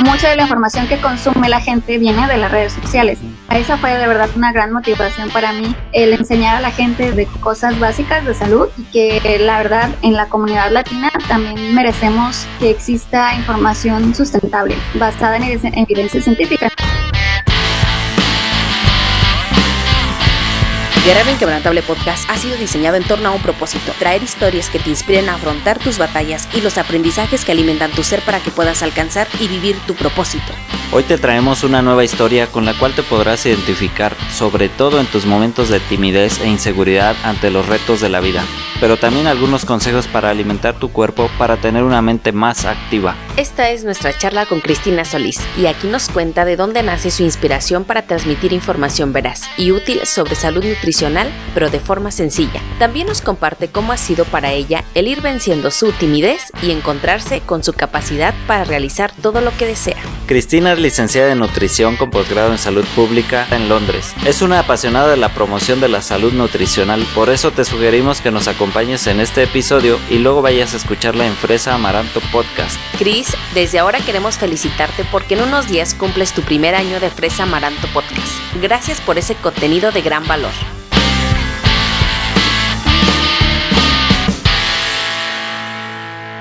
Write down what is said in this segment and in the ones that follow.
mucha de la información que consume la gente viene de las redes sociales. Esa fue de verdad una gran motivación para mí, el enseñar a la gente de cosas básicas de salud y que la verdad en la comunidad latina también merecemos que exista información sustentable, basada en evidencia científica. Guerrero Inquebrantable Podcast ha sido diseñado en torno a un propósito: traer historias que te inspiren a afrontar tus batallas y los aprendizajes que alimentan tu ser para que puedas alcanzar y vivir tu propósito. Hoy te traemos una nueva historia con la cual te podrás identificar, sobre todo en tus momentos de timidez e inseguridad ante los retos de la vida, pero también algunos consejos para alimentar tu cuerpo para tener una mente más activa. Esta es nuestra charla con Cristina Solís y aquí nos cuenta de dónde nace su inspiración para transmitir información veraz y útil sobre salud nutricional, pero de forma sencilla. También nos comparte cómo ha sido para ella el ir venciendo su timidez y encontrarse con su capacidad para realizar todo lo que desea. Cristina es licenciada en nutrición con posgrado en salud pública en Londres. Es una apasionada de la promoción de la salud nutricional, por eso te sugerimos que nos acompañes en este episodio y luego vayas a escucharla en Fresa Amaranto Podcast. Cris, desde ahora queremos felicitarte porque en unos días cumples tu primer año de Fresa Amaranto Podcast. Gracias por ese contenido de gran valor.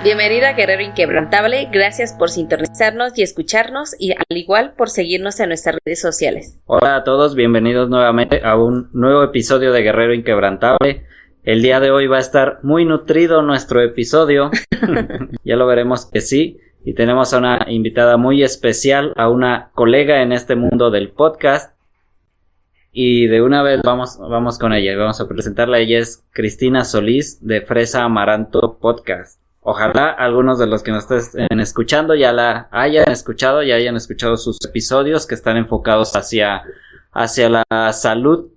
Bienvenida, Guerrero Inquebrantable, gracias por sintonizarnos y escucharnos y al igual por seguirnos en nuestras redes sociales. Hola a todos, bienvenidos nuevamente a un nuevo episodio de Guerrero Inquebrantable. El día de hoy va a estar muy nutrido nuestro episodio, ya lo veremos que sí, y tenemos a una invitada muy especial, a una colega en este mundo del podcast. Y de una vez vamos con ella, vamos a presentarla. Ella es Cristina Solís de Fresa Amaranto Podcast. Ojalá algunos de los que nos estén escuchando ya la hayan escuchado, ya hayan escuchado sus episodios que están enfocados hacia la salud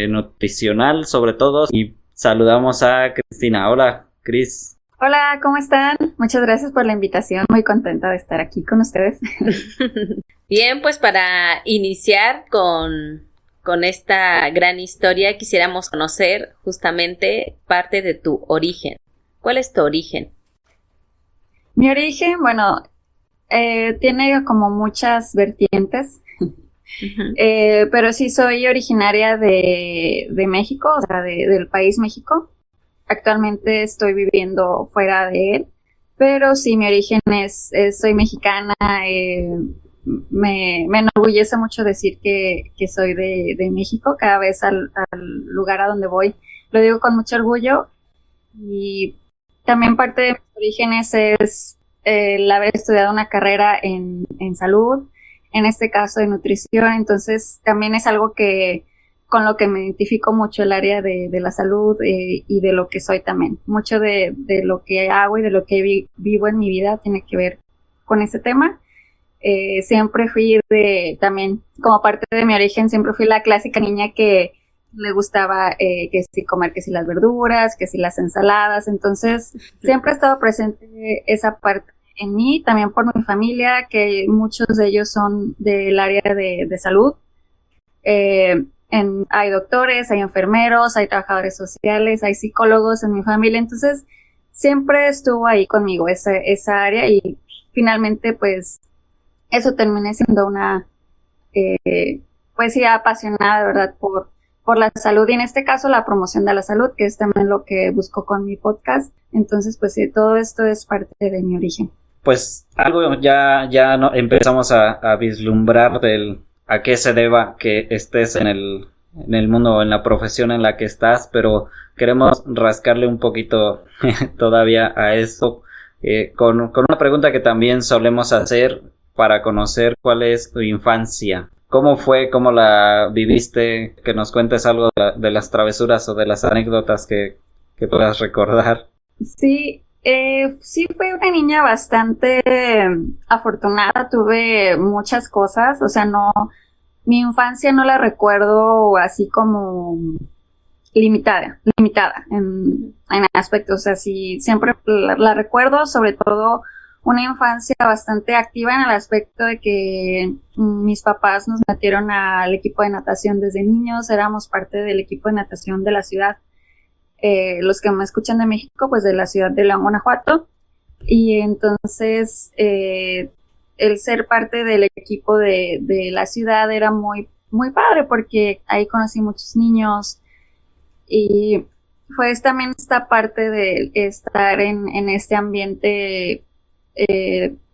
nutricional sobre todo. Y saludamos a Cristina. Hola, Cris. Hola, ¿cómo están? Muchas gracias por la invitación, muy contenta de estar aquí con ustedes. Bien, pues para iniciar con esta gran historia quisiéramos conocer justamente parte de tu origen. ¿Cuál es tu origen? Mi origen, bueno, tiene como muchas vertientes, pero sí soy originaria de México, o sea, del país México. Actualmente estoy viviendo fuera de él, pero sí, mi origen soy mexicana. Me enorgullece mucho decir que soy de México. Cada vez al lugar a donde voy lo digo con mucho orgullo. Y también parte de mis orígenes es el haber estudiado una carrera en salud, en este caso de nutrición. Entonces también es algo con lo que me identifico mucho, el área de la salud y de lo que soy también. Mucho de lo que hago y de lo que vivo en mi vida tiene que ver con ese tema. Siempre fui también, como parte de mi origen, siempre fui la clásica niña que le gustaba que si comer, que si las verduras, que si las ensaladas. Entonces siempre ha estado presente esa parte en mí, también por mi familia, que muchos de ellos son del área de salud. Hay doctores, hay enfermeros, hay trabajadores sociales, hay psicólogos en mi familia. Entonces siempre estuvo ahí conmigo esa área, y finalmente pues eso terminé siendo una pues sí, apasionada de verdad por la salud, y en este caso la promoción de la salud, que es también lo que busco con mi podcast. Entonces pues sí, todo esto es parte de mi origen. Pues algo ya no, empezamos a vislumbrar a qué se deba que estés en el mundo, en la profesión en la que estás, pero queremos rascarle un poquito todavía a esto con una pregunta que también solemos hacer para conocer cuál es tu infancia. ¿Cómo fue? ¿Cómo la viviste? Que nos cuentes algo de las travesuras o de las anécdotas que puedas recordar. Sí, sí fui una niña bastante afortunada, tuve muchas cosas, o sea, mi infancia no la recuerdo así como limitada en aspectos, o sea, sí, siempre la recuerdo, sobre todo una infancia bastante activa en el aspecto de que mis papás nos metieron al equipo de natación desde niños, éramos parte del equipo de natación de la ciudad. Los que me escuchan de México, pues de la ciudad de León, Guanajuato, y entonces el ser parte del equipo de la ciudad era muy, muy padre porque ahí conocí muchos niños y fue también esta parte de estar en este ambiente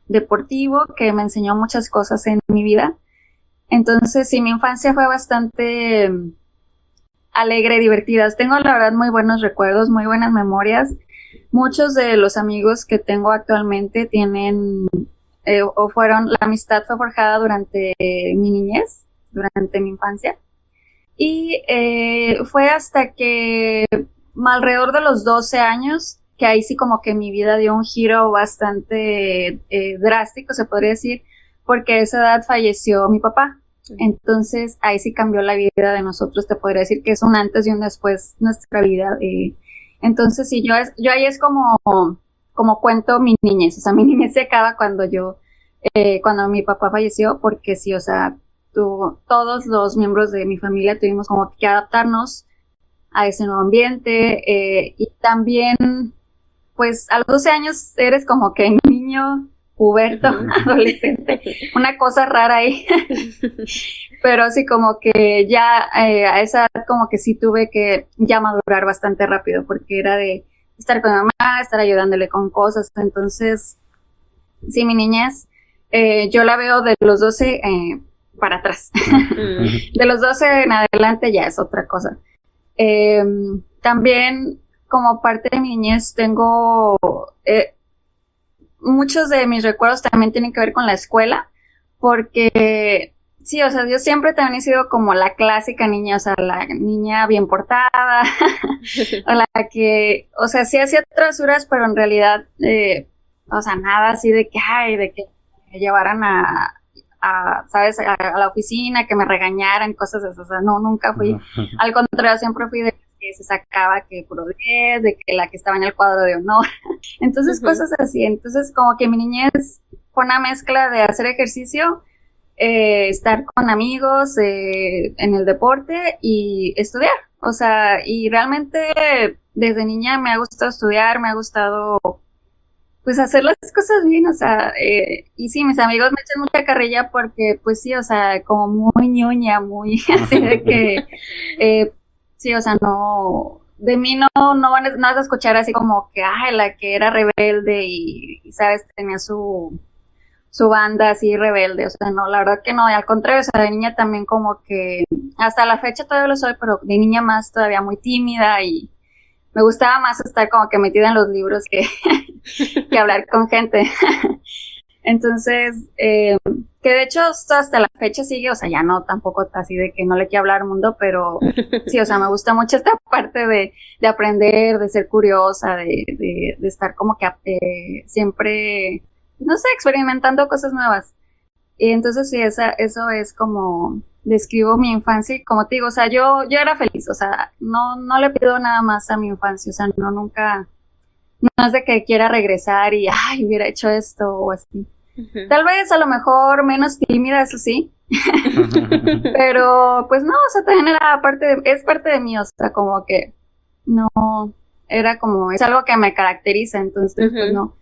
deportivo que me enseñó muchas cosas en mi vida. Entonces, sí, mi infancia fue bastante alegre, divertida. Tengo, la verdad, muy buenos recuerdos, muy buenas memorias. Muchos de los amigos que tengo actualmente tienen la amistad fue forjada durante mi niñez, durante mi infancia. Y fue hasta que alrededor de los 12 años, que ahí sí como que mi vida dio un giro bastante drástico, se podría decir, porque a esa edad falleció mi papá. Entonces ahí sí cambió la vida de nosotros, te podría decir que es un antes y un después nuestra vida. Entonces sí, yo ahí es como cuento mi niñez, o sea, mi niñez se acaba cuando mi papá falleció, porque sí, o sea, todos los miembros de mi familia tuvimos como que adaptarnos a ese nuevo ambiente, y también, pues, a los 12 años eres como que niño, puberto, adolescente, una cosa rara ahí, pero sí como que ya a esa edad como que sí tuve que ya madurar bastante rápido, porque era de estar con mi mamá, estar ayudándole con cosas, entonces, sí, mi niñez, yo la veo de los 12 para atrás, de los 12 en adelante ya es otra cosa. También como parte de mi niñez tengo muchos de mis recuerdos también tienen que ver con la escuela, porque sí, o sea, yo siempre también he sido como la clásica niña, o sea, la niña bien portada, o la que, o sea, sí hacía travesuras, pero en realidad, o sea, nada así de que me llevaran ¿sabes? A la oficina, que me regañaran, cosas de esas, o sea, no, nunca fui, al contrario, siempre fui de que se sacaba que puro 10, de que la que estaba en el cuadro de honor, entonces cosas así, entonces como que mi niñez fue una mezcla de hacer ejercicio, estar con amigos, en el deporte y estudiar, o sea, y realmente desde niña me ha gustado estudiar, me ha gustado pues hacer las cosas bien, o sea, y sí, mis amigos me echan mucha carrilla porque, pues sí, o sea, como muy ñoña, muy así de que, sí, o sea, no, de mí no vas a escuchar así como que, ay, la que era rebelde y sabes, tenía su banda así rebelde, o sea, no, la verdad que no, y al contrario, o sea, de niña también como que, hasta la fecha todavía lo soy, pero de niña más todavía muy tímida y me gustaba más estar como que metida en los libros que hablar con gente. Entonces, que de hecho hasta la fecha sigue, o sea, ya no tampoco así de que no le quiero hablar al mundo, pero sí, o sea, me gusta mucho esta parte de aprender, de ser curiosa, de estar como que siempre, no sé, experimentando cosas nuevas. Y entonces sí, eso es como describo mi infancia y como te digo, o sea, yo era feliz, o sea, no le pido nada más a mi infancia, o sea, nunca, no es de que quiera regresar y, ay, hubiera hecho esto o así. Tal vez a lo mejor menos tímida, eso sí, pero pues no, o sea, también es parte de mí, o sea, como que no, es algo que me caracteriza, entonces pues no.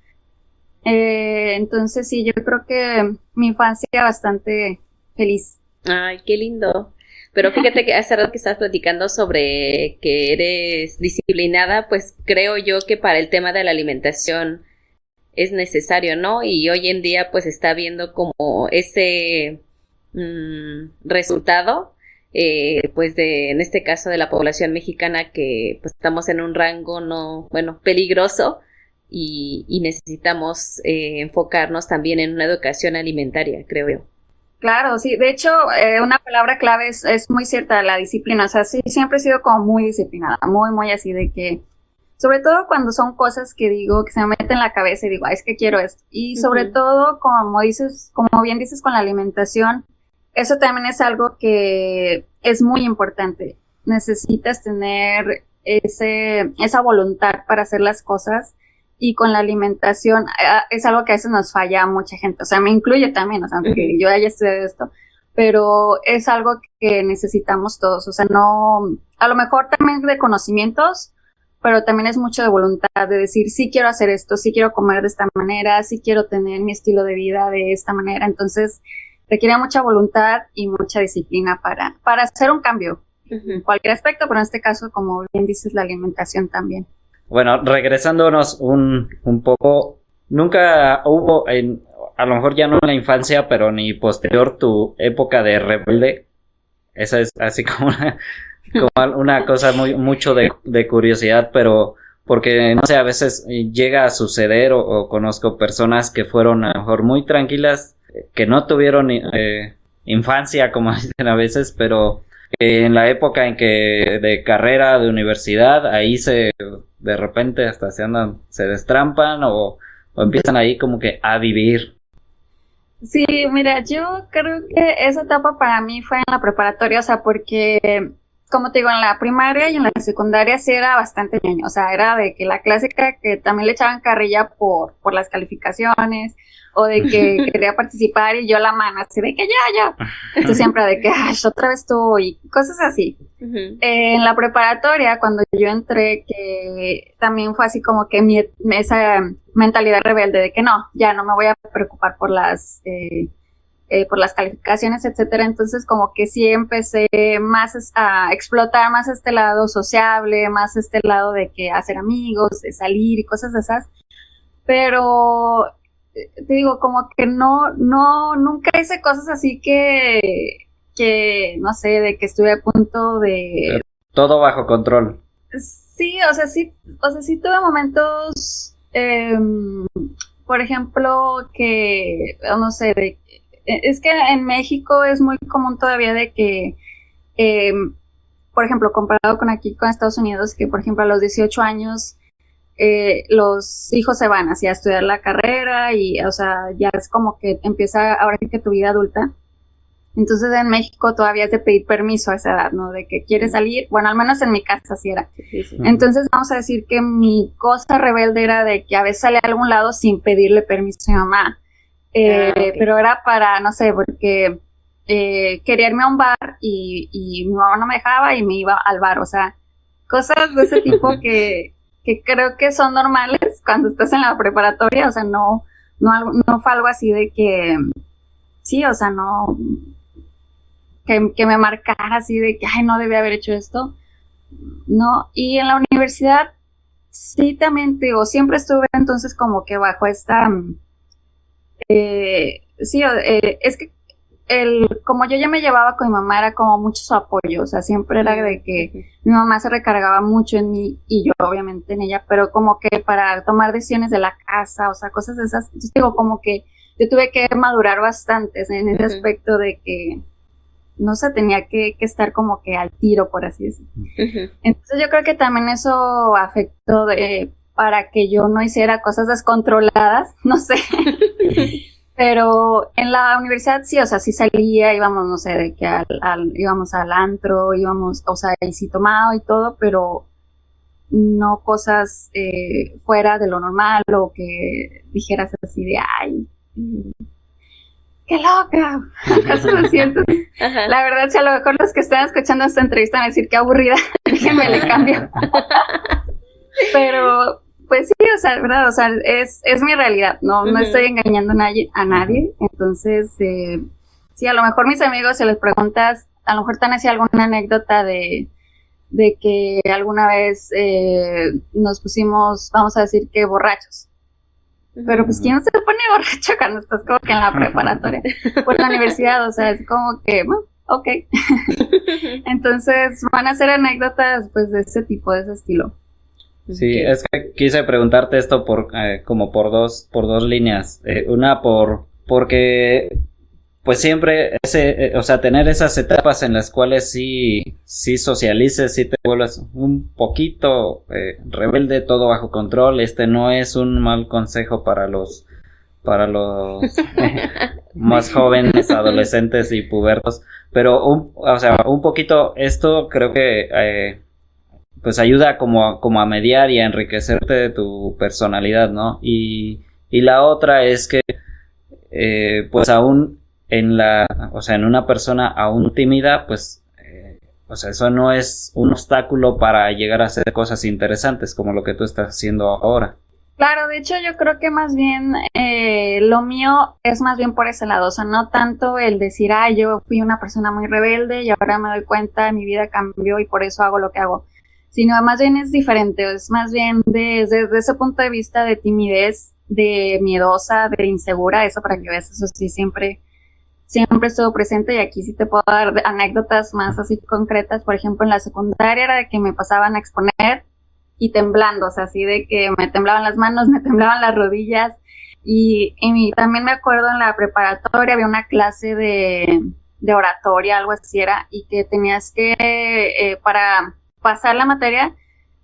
Entonces sí, yo creo que mi infancia bastante feliz. Ay, qué lindo. Pero fíjate que hace rato que estás platicando sobre que eres disciplinada, pues creo yo que para el tema de la alimentación es necesario, ¿no? Y hoy en día pues está viendo como ese resultado, pues en este caso de la población mexicana que pues estamos en un rango peligroso y necesitamos enfocarnos también en una educación alimentaria, creo yo. Claro, sí. De hecho, una palabra clave es muy cierta, la disciplina. O sea, sí, siempre he sido como muy disciplinada, muy, muy así de que, sobre todo cuando son cosas que digo, que se me meten en la cabeza y digo, ay, es que quiero esto. Y sobre todo, como bien dices con la alimentación, eso también es algo que es muy importante. Necesitas tener esa voluntad para hacer las cosas. Y con la alimentación es algo que a veces nos falla a mucha gente, o sea, me incluye también, o sea, aunque yo haya estudiado esto, pero es algo que necesitamos todos, o sea, no, a lo mejor también de conocimientos, pero también es mucho de voluntad, de decir, sí quiero hacer esto, sí quiero comer de esta manera, sí quiero tener mi estilo de vida de esta manera. Entonces, requiere mucha voluntad y mucha disciplina para hacer un cambio en cualquier aspecto, pero en este caso, como bien dices, la alimentación también. Bueno, regresándonos un poco, nunca hubo, a lo mejor ya no en la infancia, pero ni posterior, tu época de rebelde. Esa es así como una cosa mucho de curiosidad, pero porque, no sé, a veces llega a suceder o conozco personas que fueron a lo mejor muy tranquilas, que no tuvieron infancia, como dicen a veces, pero en la época en que de carrera, de universidad, ahí de repente hasta se destrampan o empiezan ahí como que a vivir. Sí, mira, yo creo que esa etapa para mí fue en la preparatoria, o sea, porque, como te digo, en la primaria y en la secundaria sí era bastante ñoño, o sea, era de que la clásica que también le echaban carrilla por las calificaciones, o de que quería participar y yo la mano, así de que ya, entonces siempre de que, ay, otra vez tú, y cosas así. En la preparatoria, cuando yo entré, que también fue así como que esa mentalidad rebelde de que no, ya no me voy a preocupar por las calificaciones, etcétera. Entonces como que sí empecé más a explotar más este lado sociable, más este lado de que hacer amigos, de salir y cosas de esas. Pero te digo, como que nunca hice cosas así que no sé, de que estuve a punto de... Todo bajo control. Sí, o sea, sí tuve momentos, por ejemplo, que, no sé, es que en México es muy común todavía de que, por ejemplo, comparado con aquí, con Estados Unidos, que por ejemplo a los 18 años los hijos se van así a estudiar la carrera y, o sea, ya es como que empieza ahora sí que tu vida adulta. Entonces en México todavía es de pedir permiso a esa edad, ¿no? De que quieres salir, bueno, al menos en mi casa sí era. Sí. Entonces vamos a decir que mi cosa rebelde era de que a veces salía a algún lado sin pedirle permiso a mi mamá. Okay. Pero era para, no sé, porque quería irme a un bar y mi mamá no me dejaba y me iba al bar, o sea, cosas de ese tipo que creo que son normales cuando estás en la preparatoria, o sea, no fue algo así de que, sí, o sea, no, que me marcara así de que, ay, no debía haber hecho esto, no. Y en la universidad, sí, también, digo, siempre estuve entonces como que bajo esta, es que como yo ya me llevaba con mi mamá, era como mucho su apoyo, o sea, siempre era de que mi mamá se recargaba mucho en mí y yo obviamente en ella, pero como que para tomar decisiones de la casa, o sea, cosas de esas, entonces digo, como que yo tuve que madurar bastante en ese aspecto de que, no sé, tenía que estar como que al tiro, por así decirlo. Entonces yo creo que también eso afectó para que yo no hiciera cosas descontroladas, no sé. Pero en la universidad sí, o sea, sí salía, íbamos, no sé, de que íbamos al antro, íbamos, o sea, y sí tomado y todo, pero no cosas fuera de lo normal o que dijeras así de, ay, ¡qué loca! ¿Acaso lo siento? La verdad, si a lo mejor los que están escuchando esta entrevista van a decir, ¡qué aburrida! Déjenme le cambio. Pero, pues sí, o sea, ¿verdad? O sea, es mi realidad, no estoy engañando a nadie. Entonces, sí, a lo mejor mis amigos, si les preguntas, a lo mejor te han hecho alguna anécdota de que alguna vez nos pusimos, vamos a decir que borrachos. Pero pues ¿quién se pone borracho cuando estás como que en la preparatoria o en la universidad? O sea, es como que, bueno, ok. Entonces van a ser anécdotas pues de ese tipo, de ese estilo. Sí, es que quise preguntarte esto como por dos líneas. Una porque pues siempre o sea, tener esas etapas en las cuales sí socialices, sí te vuelves un poquito rebelde, todo bajo control. No es un mal consejo para los más jóvenes, adolescentes y pubertos, pero o sea, un poquito esto creo que pues ayuda como a mediar y a enriquecerte de tu personalidad, ¿no? Y la otra es que pues aún en una persona aún tímida, pues O sea, eso no es un obstáculo para llegar a hacer cosas interesantes como lo que tú estás haciendo ahora. Claro, de hecho yo creo que más bien lo mío es más bien por ese lado, o sea, no tanto el decir, yo fui una persona muy rebelde y ahora me doy cuenta, mi vida cambió y por eso hago lo que hago, sino más bien es diferente, es más bien desde ese punto de vista de timidez, de miedosa, de insegura, eso para que veas, eso sí, siempre estuvo presente y aquí sí te puedo dar anécdotas más así concretas, por ejemplo en la secundaria era de que me pasaban a exponer y temblando, o sea, así de que me temblaban las manos, me temblaban las rodillas y también me acuerdo en la preparatoria había una clase de oratoria, algo así era, y que tenías que, para pasar la materia,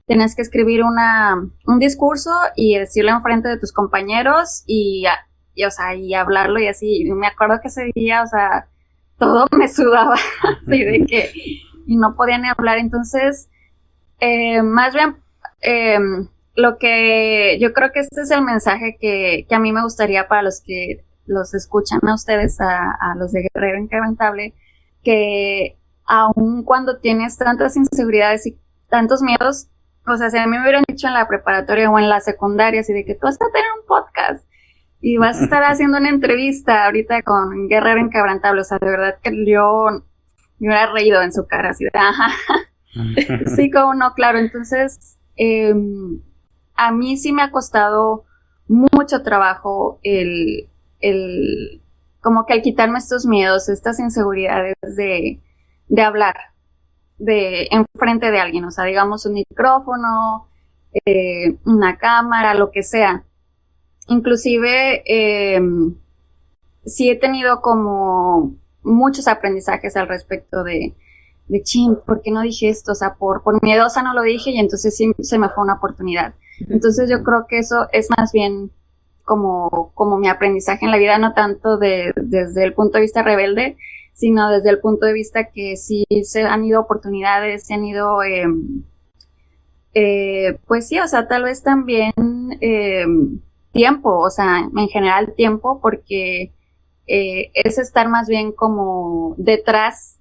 tenías que escribir un discurso y decirlo enfrente de tus compañeros o sea, y hablarlo y así, y me acuerdo que ese día, o sea, todo me sudaba, así de que, y no podía ni hablar, entonces, más bien, lo que yo creo que este es el mensaje que a mí me gustaría para los que los escuchan a ustedes, a los de Guerrero Inquebrantable, que aun cuando tienes tantas inseguridades y tantos miedos, o sea, si a mí me hubieran dicho en la preparatoria o en la secundaria, así de que tú vas a tener un podcast y vas a estar haciendo una entrevista ahorita con Guerrero Inquebrantable, o sea, de verdad que yo me hubiera reído en su cara, así de, ajá, sí, como no, claro, entonces, a mí sí me ha costado mucho trabajo como que al quitarme estos miedos, estas inseguridades de hablar enfrente de alguien, o sea, digamos un micrófono, una cámara, lo que sea. Inclusive, sí he tenido como muchos aprendizajes al respecto de chin, ¿por qué no dije esto? O sea, por miedosa no lo dije y entonces sí se me fue una oportunidad. Entonces yo creo que eso es más bien como mi aprendizaje en la vida, no tanto desde el punto de vista rebelde, sino desde el punto de vista que sí se han ido oportunidades, se han ido, pues sí, o sea, tal vez también tiempo, o sea, en general tiempo, porque es estar más bien como detrás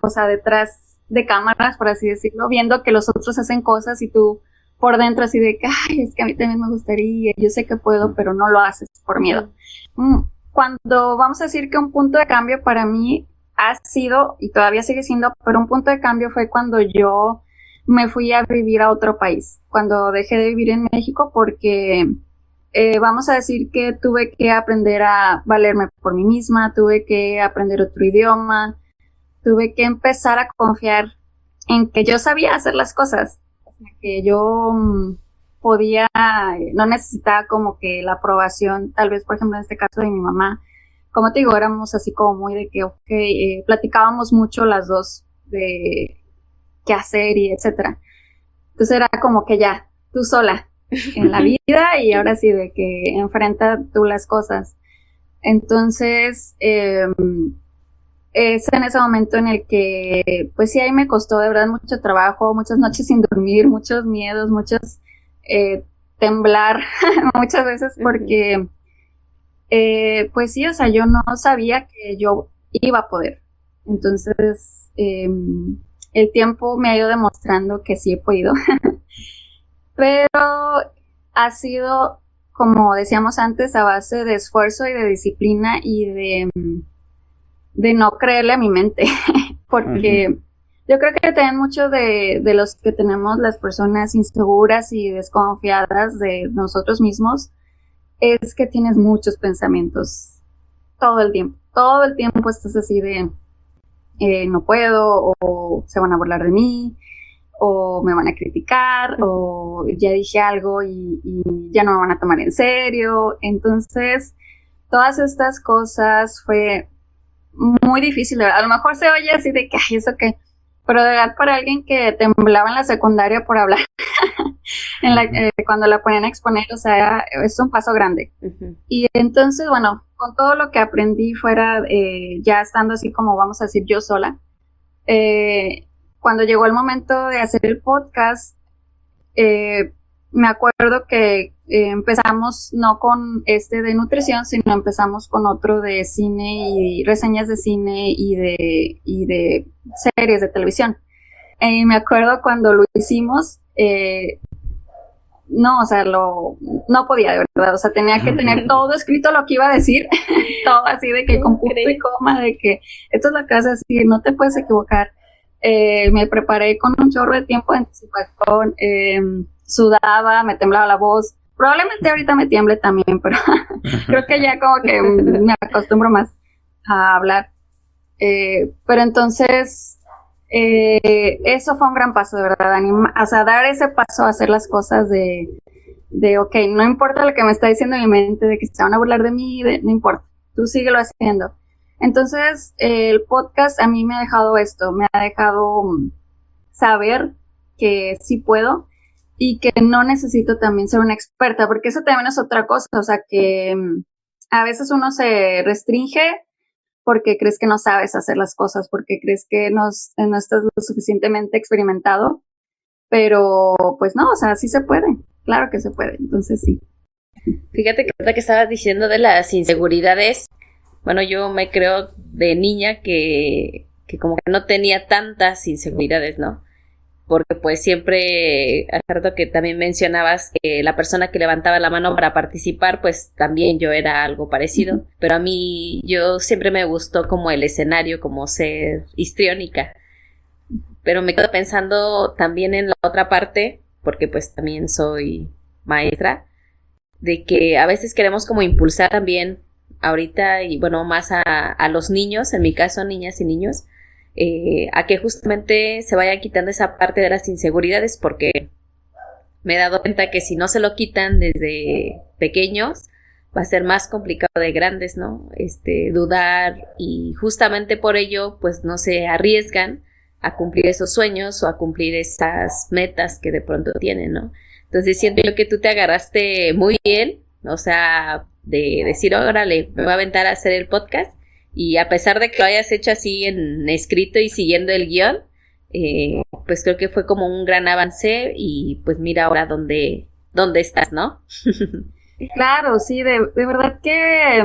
o sea, detrás de cámaras, por así decirlo, viendo que los otros hacen cosas y tú por dentro así de que, es que a mí también me gustaría, yo sé que puedo, pero no lo haces por miedo. Cuando vamos a decir que un punto de cambio para mí ha sido, y todavía sigue siendo, pero un punto de cambio fue cuando yo me fui a vivir a otro país, cuando dejé de vivir en México porque vamos a decir que tuve que aprender a valerme por mí misma, tuve que aprender otro idioma, tuve que empezar a confiar en que yo sabía hacer las cosas, que yo podía, no necesitaba como que la aprobación, tal vez por ejemplo en este caso de mi mamá, como te digo, éramos así como muy de que, platicábamos mucho las dos de qué hacer y etcétera. Entonces era como que ya, tú sola en la vida y ahora sí de que enfrenta tú las cosas. Entonces, es en ese momento en el que, pues sí, ahí me costó de verdad mucho trabajo, muchas noches sin dormir, muchos miedos, muchos temblar muchas veces porque, pues sí, o sea, yo no sabía que yo iba a poder. Entonces, el tiempo me ha ido demostrando que sí he podido, pero ha sido, como decíamos antes, a base de esfuerzo y de disciplina y de no creerle a mi mente, porque yo creo que también mucho de los que tenemos las personas inseguras y desconfiadas de nosotros mismos es que tienes muchos pensamientos todo el tiempo estás así de no puedo, o se van a burlar de mí, o me van a criticar, o ya dije algo y ya no me van a tomar en serio. Entonces, todas estas cosas fue muy difícil, ¿verdad? A lo mejor se oye así de que, ay, ¿eso qué? Pero de verdad para alguien que temblaba en la secundaria por hablar, cuando la ponían a exponer, o sea, es un paso grande. Y entonces, bueno, con todo lo que aprendí fuera, ya estando así como vamos a decir yo sola, cuando llegó el momento de hacer el podcast, me acuerdo que empezamos no con este de nutrición, sino empezamos con otro de cine y reseñas de cine y de series de televisión. Me acuerdo cuando lo hicimos, no, o sea, no podía, de verdad, o sea, tenía que tener todo escrito lo que iba a decir, todo así de que con punto y coma, de que esto es lo que vas a decir, no te puedes equivocar. Me preparé con un chorro de tiempo de anticipación, sudaba, me temblaba la voz, probablemente ahorita me tiemble también, pero creo que ya como que me acostumbro más a hablar. Pero entonces, eso fue un gran paso, de verdad, o sea, dar ese paso a hacer las cosas de ok, no importa lo que me está diciendo mi mente, de que se van a burlar de mí, no importa, tú síguelo haciendo. Entonces, el podcast a mí me ha dejado esto, me ha dejado saber que sí puedo y que no necesito también ser una experta, porque eso también es otra cosa, o sea, que a veces uno se restringe porque crees que no sabes hacer las cosas, porque crees que no estás lo suficientemente experimentado, pero pues no, o sea, sí se puede, claro que se puede, entonces sí. Fíjate que ahorita que estabas diciendo de las inseguridades, bueno, yo me creo de niña que como que no tenía tantas inseguridades, ¿no? Porque pues siempre, hace rato que también mencionabas que la persona que levantaba la mano para participar, pues también yo era algo parecido, pero a mí yo siempre me gustó como el escenario, como ser histriónica, pero me quedo pensando también en la otra parte, porque pues también soy maestra, de que a veces queremos como impulsar también ahorita y bueno, más a los niños, en mi caso niñas y niños, a que justamente se vayan quitando esa parte de las inseguridades, porque me he dado cuenta que si no se lo quitan desde pequeños va a ser más complicado de grandes, ¿no? Dudar, y justamente por ello pues no se arriesgan a cumplir esos sueños o a cumplir esas metas que de pronto tienen, ¿no? Entonces siento yo que tú te agarraste muy bien, o sea, de decir, órale, me voy a aventar a hacer el podcast. Y a pesar de que lo hayas hecho así en escrito y siguiendo el guión, pues creo que fue como un gran avance y pues mira ahora dónde estás, ¿no? Claro, sí, de verdad que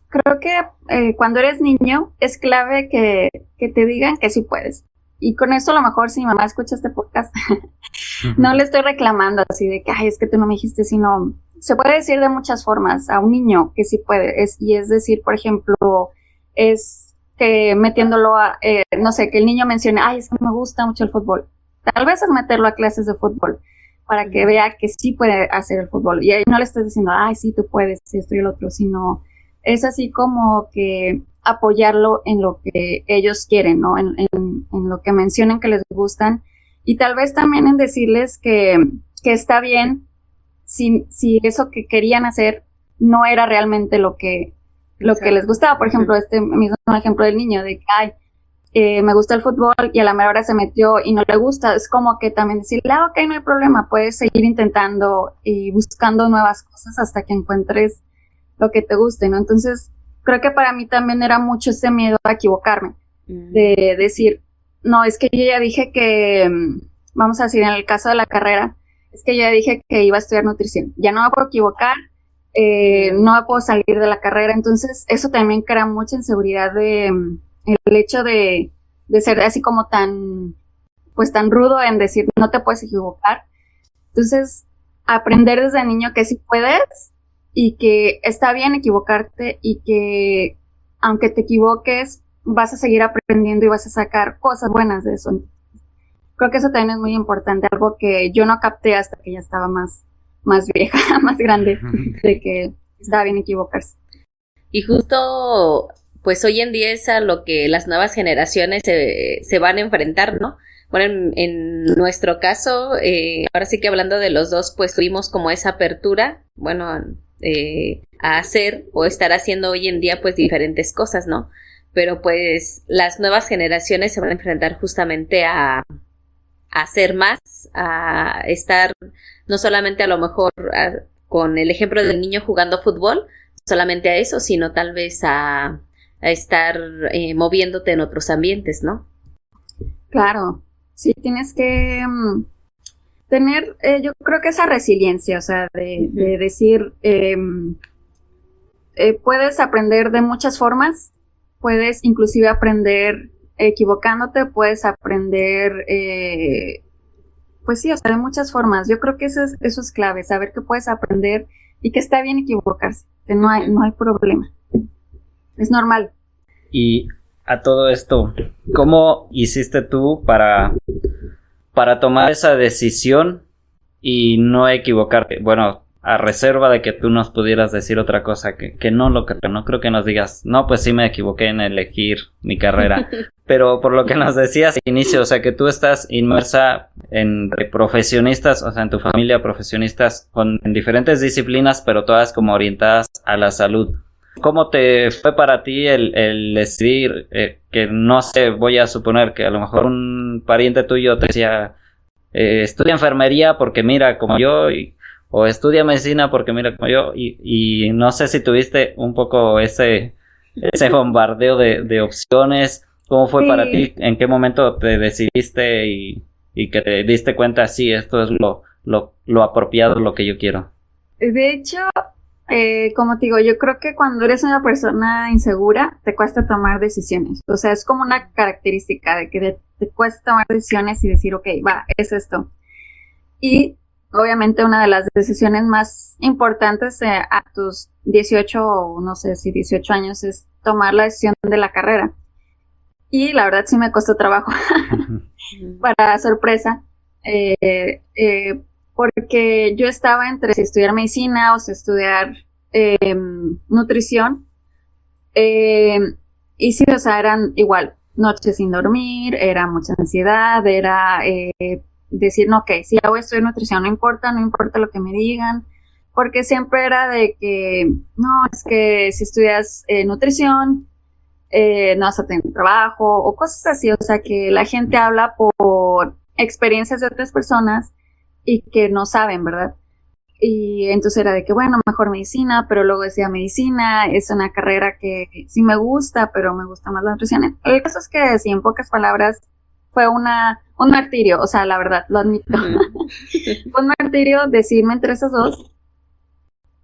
creo que cuando eres niño es clave que te digan que sí puedes. Y con esto a lo mejor si mi mamá escucha este podcast, no le estoy reclamando así de que, ay, es que tú no me dijiste, sino se puede decir de muchas formas a un niño que sí puede, y es decir, por ejemplo, es que metiéndolo a, no sé, que el niño mencione, ay, es que me gusta mucho el fútbol. Tal vez es meterlo a clases de fútbol para que vea que sí puede hacer el fútbol. Y ahí no le estés diciendo, ay, sí, tú puedes, esto y el otro, sino es así como que apoyarlo en lo que ellos quieren, ¿no? En lo que mencionan que les gustan. Y tal vez también en decirles que está bien si eso que querían hacer no era realmente lo que les gustaba. Por ejemplo, este mismo ejemplo del niño, de que, ay, me gusta el fútbol y a la mera hora se metió y no le gusta. Es como que también decirle, ok, no hay problema, puedes seguir intentando y buscando nuevas cosas hasta que encuentres lo que te guste, ¿no? Entonces, creo que para mí también era mucho ese miedo a equivocarme, de decir, no, es que yo ya dije que, vamos a decir, en el caso de la carrera, es que yo ya dije que iba a estudiar nutrición, ya no me puedo equivocar, no me puedo salir de la carrera. Entonces eso también crea mucha inseguridad el hecho de ser así como tan rudo en decir no te puedes equivocar. Entonces aprender desde niño que sí puedes y que está bien equivocarte y que aunque te equivoques vas a seguir aprendiendo y vas a sacar cosas buenas de eso. Creo que eso también es muy importante, algo que yo no capté hasta que ya estaba más vieja, más grande, de que estaba bien equivocarse. Y justo, pues hoy en día es a lo que las nuevas generaciones se van a enfrentar, ¿no? Bueno, en nuestro caso, ahora sí que hablando de los dos, pues tuvimos como esa apertura, bueno, a hacer o estar haciendo hoy en día pues diferentes cosas, ¿no? Pero pues las nuevas generaciones se van a enfrentar justamente a hacer más, a estar no solamente a lo mejor con el ejemplo del niño jugando fútbol, solamente a eso, sino tal vez a estar moviéndote en otros ambientes, ¿no? Claro, sí, tienes que tener, yo creo que esa resiliencia, o sea, de decir, puedes aprender de muchas formas, puedes inclusive aprender equivocándote, puedes aprender, pues sí, o sea, de muchas formas. Yo creo que eso es clave, saber que puedes aprender y que está bien equivocarse, que no hay problema. Es normal. Y a todo esto, ¿cómo hiciste tú para tomar esa decisión y no equivocarte? Bueno, a reserva de que tú nos pudieras decir otra cosa, que no lo creo, no creo que nos digas, no, pues sí me equivoqué en elegir mi carrera, pero por lo que nos decías al inicio, o sea, que tú estás inmersa en profesionistas, o sea, en tu familia profesionistas en diferentes disciplinas, pero todas como orientadas a la salud. ¿Cómo te fue para ti el decidir que, no sé, voy a suponer que a lo mejor un pariente tuyo te decía, estudia enfermería porque mira como yo, o estudia medicina porque mira como yo, y no sé si tuviste un poco ese bombardeo de opciones? ¿Cómo fue para ti? ¿En qué momento te decidiste y que te diste cuenta, sí, esto es lo apropiado, lo que yo quiero? De hecho, como te digo, yo creo que cuando eres una persona insegura, te cuesta tomar decisiones. O sea, es como una característica de que te cuesta tomar decisiones y decir, ok, va, es esto. Y obviamente una de las decisiones más importantes a tus 18 o no sé si 18 años es tomar la decisión de la carrera. Y la verdad sí me costó trabajo, para sorpresa, porque yo estaba entre si estudiar medicina o si estudiar nutrición. Y sí, o sea, eran igual noches sin dormir, era mucha ansiedad, era decir, no, ok, si ya voy a estudiar nutrición, no importa lo que me digan, porque siempre era de que, no, es que si estudias nutrición, no vas a tener trabajo, o cosas así, o sea, que la gente habla por experiencias de otras personas y que no saben, ¿verdad? Y entonces era de que, bueno, mejor medicina, pero luego decía medicina, es una carrera que sí me gusta, pero me gusta más la nutrición. El caso es que, sí, en pocas palabras, fue un martirio, o sea, la verdad, lo admito. Fue un martirio decidirme entre esos dos,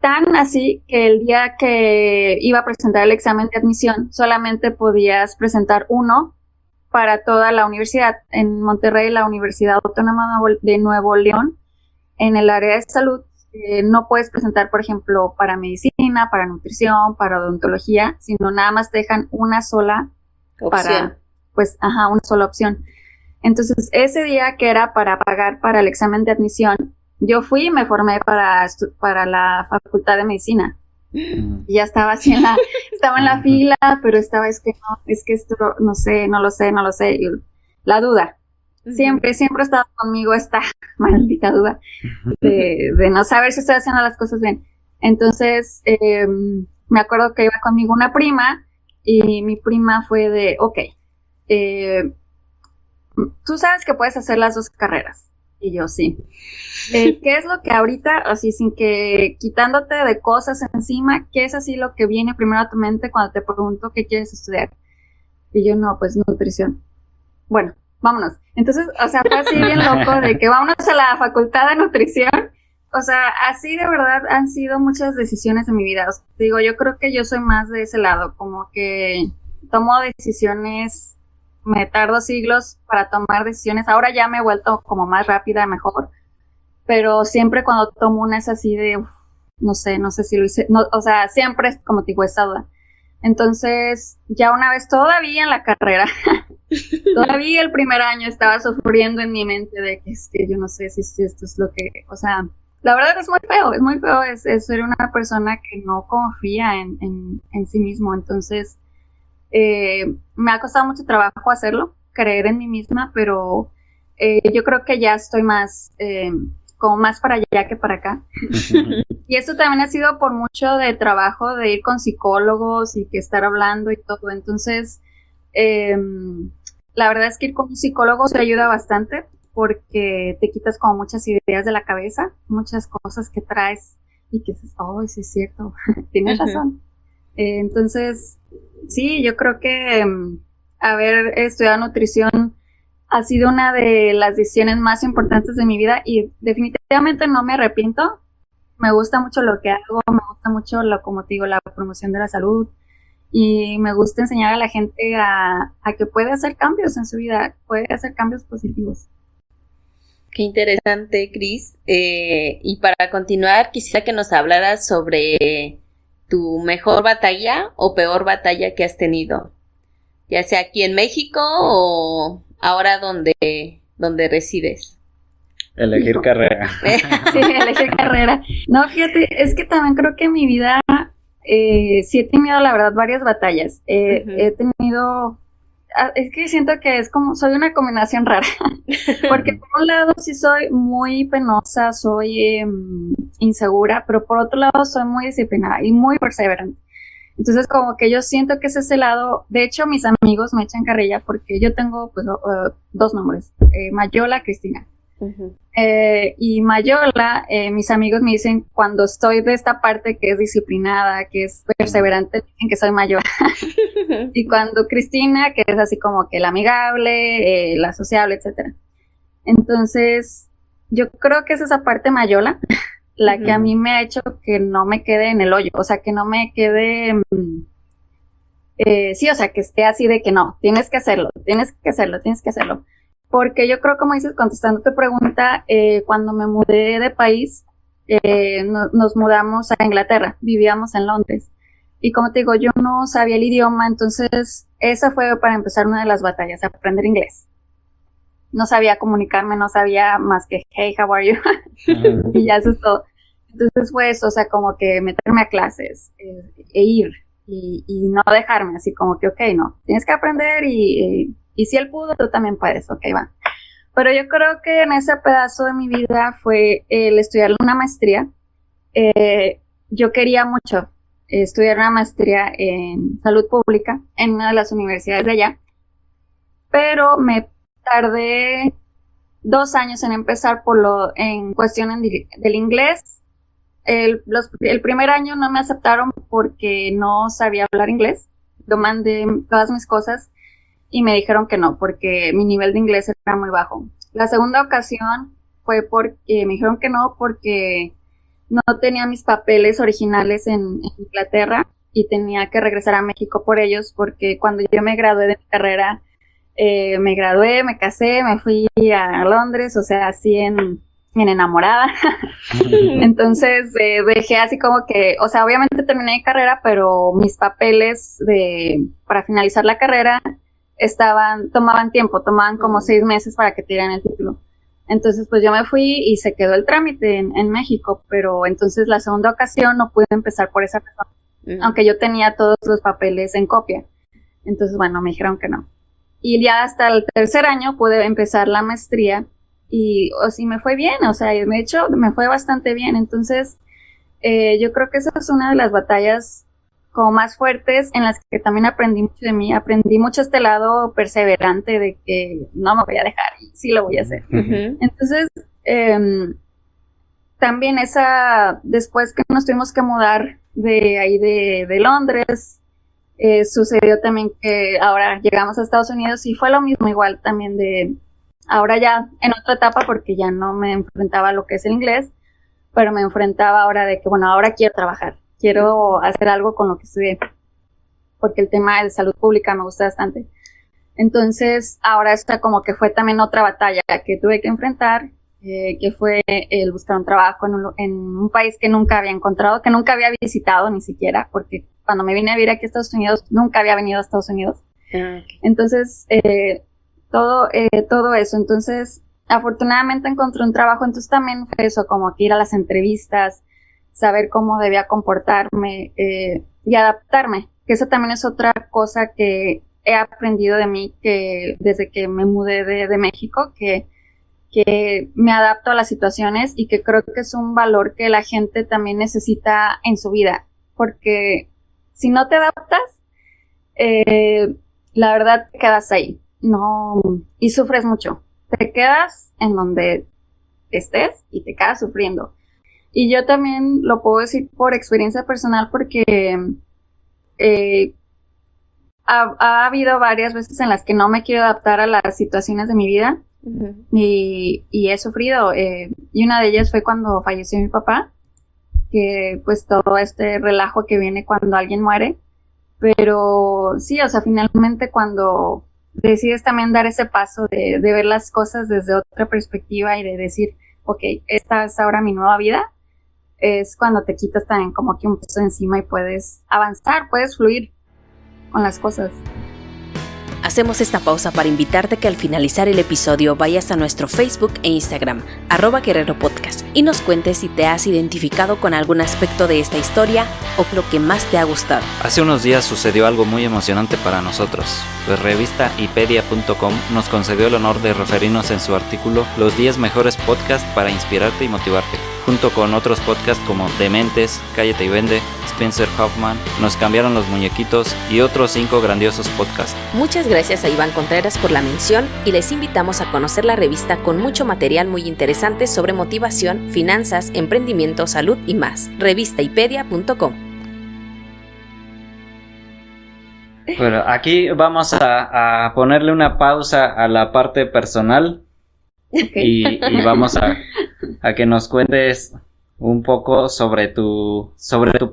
tan así que el día que iba a presentar el examen de admisión, solamente podías presentar uno para toda la universidad. En Monterrey, la Universidad Autónoma de Nuevo León, en el área de salud, no puedes presentar, por ejemplo, para medicina, para nutrición, para odontología, sino nada más te dejan una sola opción. Una sola opción. Entonces, ese día que era para pagar para el examen de admisión, yo fui y me formé para la Facultad de Medicina. Y ya estaba así estaba en la fila, pero estaba, es que esto, no sé, no lo sé, y la duda. Siempre ha estado conmigo esta maldita duda de no saber si estoy haciendo las cosas bien. Entonces, me acuerdo que iba conmigo una prima y mi prima fue de, ok, tú sabes que puedes hacer las dos carreras. Y yo, sí. ¿Qué es lo que ahorita, así sin que quitándote de cosas encima, qué es así lo que viene primero a tu mente cuando te pregunto qué quieres estudiar? Y yo, no, pues nutrición. Bueno, vámonos. Entonces, o sea, fue así bien loco de que vámonos a la facultad de nutrición. O sea, así de verdad han sido muchas decisiones en mi vida. O sea, digo, yo creo que yo soy más de ese lado, como que tomo decisiones, me tardo siglos para tomar decisiones. Ahora ya me he vuelto como más rápida, mejor. Pero siempre cuando tomo una es así de, no sé si lo hice. No, o sea, siempre es como te digo, esa duda. Entonces, ya una vez todavía en la carrera, todavía el primer año estaba sufriendo en mi mente de que es que yo no sé si esto es lo que, o sea, la verdad es muy feo, es ser una persona que no confía en sí mismo. Entonces, me ha costado mucho trabajo hacerlo, creer en mí misma, pero yo creo que ya estoy más, como más para allá que para acá. Y esto también ha sido por mucho de trabajo de ir con psicólogos y que estar hablando y todo. Entonces, la verdad es que ir con un psicólogo te ayuda bastante porque te quitas como muchas ideas de la cabeza, muchas cosas que traes y que dices, oh, sí es cierto, tienes razón. Entonces, sí, yo creo que haber estudiado nutrición ha sido una de las decisiones más importantes de mi vida y definitivamente no me arrepiento. Me gusta mucho lo que hago, me gusta mucho, como te digo, la promoción de la salud y me gusta enseñar a la gente a que puede hacer cambios en su vida, puede hacer cambios positivos. Qué interesante, Cris. Y para continuar, quisiera que nos hablaras sobre tu mejor batalla o peor batalla que has tenido, ya sea aquí en México o ahora donde resides. Elegir carrera. Sí, elegir carrera. No, fíjate, es que también creo que en mi vida sí he tenido, la verdad, varias batallas. He tenido... Es que siento que es como, soy una combinación rara, porque por un lado sí soy muy penosa, soy insegura, pero por otro lado soy muy disciplinada y muy perseverante. Entonces como que yo siento que es ese lado, de hecho mis amigos me echan carrilla porque yo tengo pues dos nombres, Mayola, Cristina. Uh-huh. Y Mayola, mis amigos me dicen cuando estoy de esta parte que es disciplinada, que es perseverante, dicen que soy Mayola. Y cuando Cristina, que es así como que la amigable, la sociable, etcétera. Entonces, yo creo que es esa parte Mayola la que a mí me ha hecho que no me quede en el hoyo, o sea, que no me quede, sí, o sea, que esté así de que no, tienes que hacerlo. Porque yo creo, como dices, contestando tu pregunta, cuando me mudé de país, nos mudamos a Inglaterra, vivíamos en Londres. Y como te digo, yo no sabía el idioma, entonces esa fue para empezar una de las batallas, aprender inglés. No sabía comunicarme, no sabía más que hey, how are you? Y ya eso es todo. Entonces fue eso, o sea, como que meterme a clases e ir y no dejarme, así como que, ok, no, tienes que aprender y si él pudo, tú también puedes, ok, va. Pero yo creo que en ese pedazo de mi vida fue el estudiar una maestría. Yo quería mucho estudiar una maestría en salud pública en una de las universidades de allá, pero me tardé 2 años en empezar en cuestión del inglés. El primer año no me aceptaron porque no sabía hablar inglés. Yo mandé todas mis cosas y me dijeron que no, porque mi nivel de inglés era muy bajo. La segunda ocasión fue porque me dijeron que no, porque no tenía mis papeles originales en Inglaterra y tenía que regresar a México por ellos, porque cuando yo me gradué de mi carrera, me gradué, me casé, me fui a Londres, o sea, así en enamorada. Entonces dejé así como que, o sea, obviamente terminé mi carrera, pero mis papeles para finalizar la carrera tomaban tiempo, tomaban como 6 meses para que te dieran el título. Entonces pues yo me fui y se quedó el trámite en México, pero entonces la segunda ocasión no pude empezar por esa razón, aunque yo tenía todos los papeles en copia. Entonces bueno, me dijeron que no. Y ya hasta el tercer año pude empezar la maestría y sí me fue bien, o sea, de hecho me fue bastante bien. Entonces yo creo que esa es una de las batallas como más fuertes en las que también aprendí mucho de mí, aprendí mucho este lado perseverante de que no me voy a dejar y sí lo voy a hacer. Uh-huh. Entonces, también después que nos tuvimos que mudar de ahí de Londres, sucedió también que ahora llegamos a Estados Unidos y fue lo mismo igual también ahora ya en otra etapa porque ya no me enfrentaba a lo que es el inglés, pero me enfrentaba ahora de que, bueno, ahora quiero trabajar. Quiero hacer algo con lo que estudié, porque el tema de salud pública me gusta bastante. Entonces, ahora está como que fue también otra batalla que tuve que enfrentar, que fue el buscar un trabajo en un país que nunca había encontrado, que nunca había visitado ni siquiera, porque cuando me vine a vivir aquí a Estados Unidos, nunca había venido a Estados Unidos. Okay. Entonces, todo eso. Entonces, afortunadamente encontré un trabajo, entonces también fue eso, como que ir a las entrevistas, saber cómo debía comportarme y adaptarme, que eso también es otra cosa que he aprendido de mí que desde que me mudé de México, que me adapto a las situaciones y que creo que es un valor que la gente también necesita en su vida, porque si no te adaptas, la verdad te quedas ahí, no, y sufres mucho, te quedas en donde estés y te quedas sufriendo. Y yo también lo puedo decir por experiencia personal porque ha habido varias veces en las que no me quiero adaptar a las situaciones de mi vida y he sufrido. Y una de ellas fue cuando falleció mi papá, que pues todo este relajo que viene cuando alguien muere. Pero sí, o sea, finalmente cuando decides también dar ese paso de ver las cosas desde otra perspectiva y de decir, ok, esta es ahora mi nueva vida, es cuando te quitas también como que un peso encima y puedes avanzar, puedes fluir con las cosas. Hacemos esta pausa para invitarte que al finalizar el episodio vayas a nuestro Facebook e Instagram, @GuerreroPodcast, y nos cuentes si te has identificado con algún aspecto de esta historia o lo que más te ha gustado. Hace unos días sucedió algo muy emocionante para nosotros, pues revista Ipedia.com nos concedió el honor de referirnos en su artículo los 10 mejores podcasts para inspirarte y motivarte, junto con otros podcasts como Dementes, Cállate y Vende, Spencer Hoffman, Nos cambiaron los muñequitos y otros 5 grandiosos podcasts. Muchas gracias a Iván Contreras por la mención y les invitamos a conocer la revista con mucho material muy interesante sobre motivación, finanzas, emprendimiento, salud y más. Revistaipedia.com. Bueno, aquí vamos a ponerle una pausa a la parte personal. Okay. Y vamos a que nos cuentes un poco sobre tu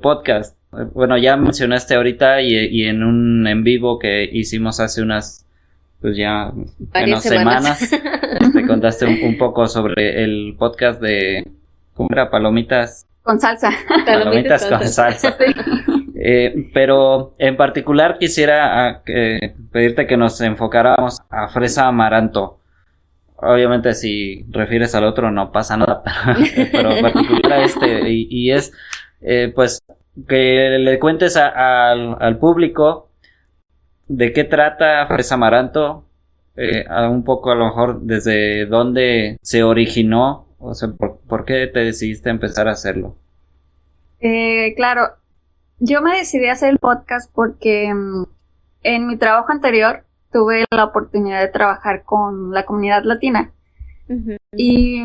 podcast. Bueno, ya mencionaste ahorita y en un en vivo que hicimos hace unas, pues ya Varias semanas, te contaste un poco sobre el podcast de, ¿cómo era? Palomitas Con salsa. Palomitas con salsa. Pero en particular quisiera pedirte que nos enfocáramos a Fresa Amaranto. Obviamente si refieres al otro no pasa nada, pero en particular y es pues que le cuentes al público de qué trata Fresa Amaranto, un poco a lo mejor desde dónde se originó, o sea, por qué te decidiste empezar a hacerlo. Claro, yo me decidí a hacer el podcast porque en mi trabajo anterior tuve la oportunidad de trabajar con la comunidad latina. Y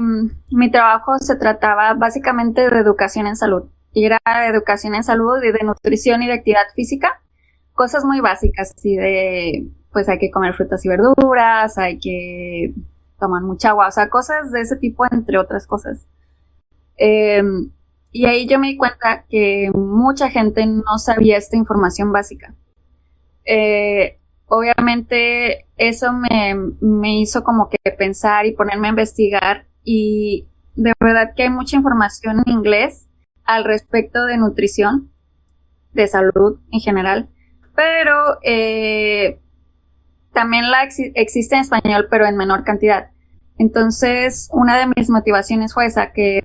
mi trabajo se trataba básicamente de educación en salud. Y era educación en salud y de nutrición y de actividad física. Cosas muy básicas, así de, pues hay que comer frutas y verduras, hay que tomar mucha agua, o sea, cosas de ese tipo, entre otras cosas. Y ahí yo me di cuenta que mucha gente no sabía esta información básica. Obviamente eso me hizo como que pensar y ponerme a investigar, y de verdad que hay mucha información en inglés al respecto de nutrición, de salud en general, pero también existe en español, pero en menor cantidad. Entonces, una de mis motivaciones fue esa, que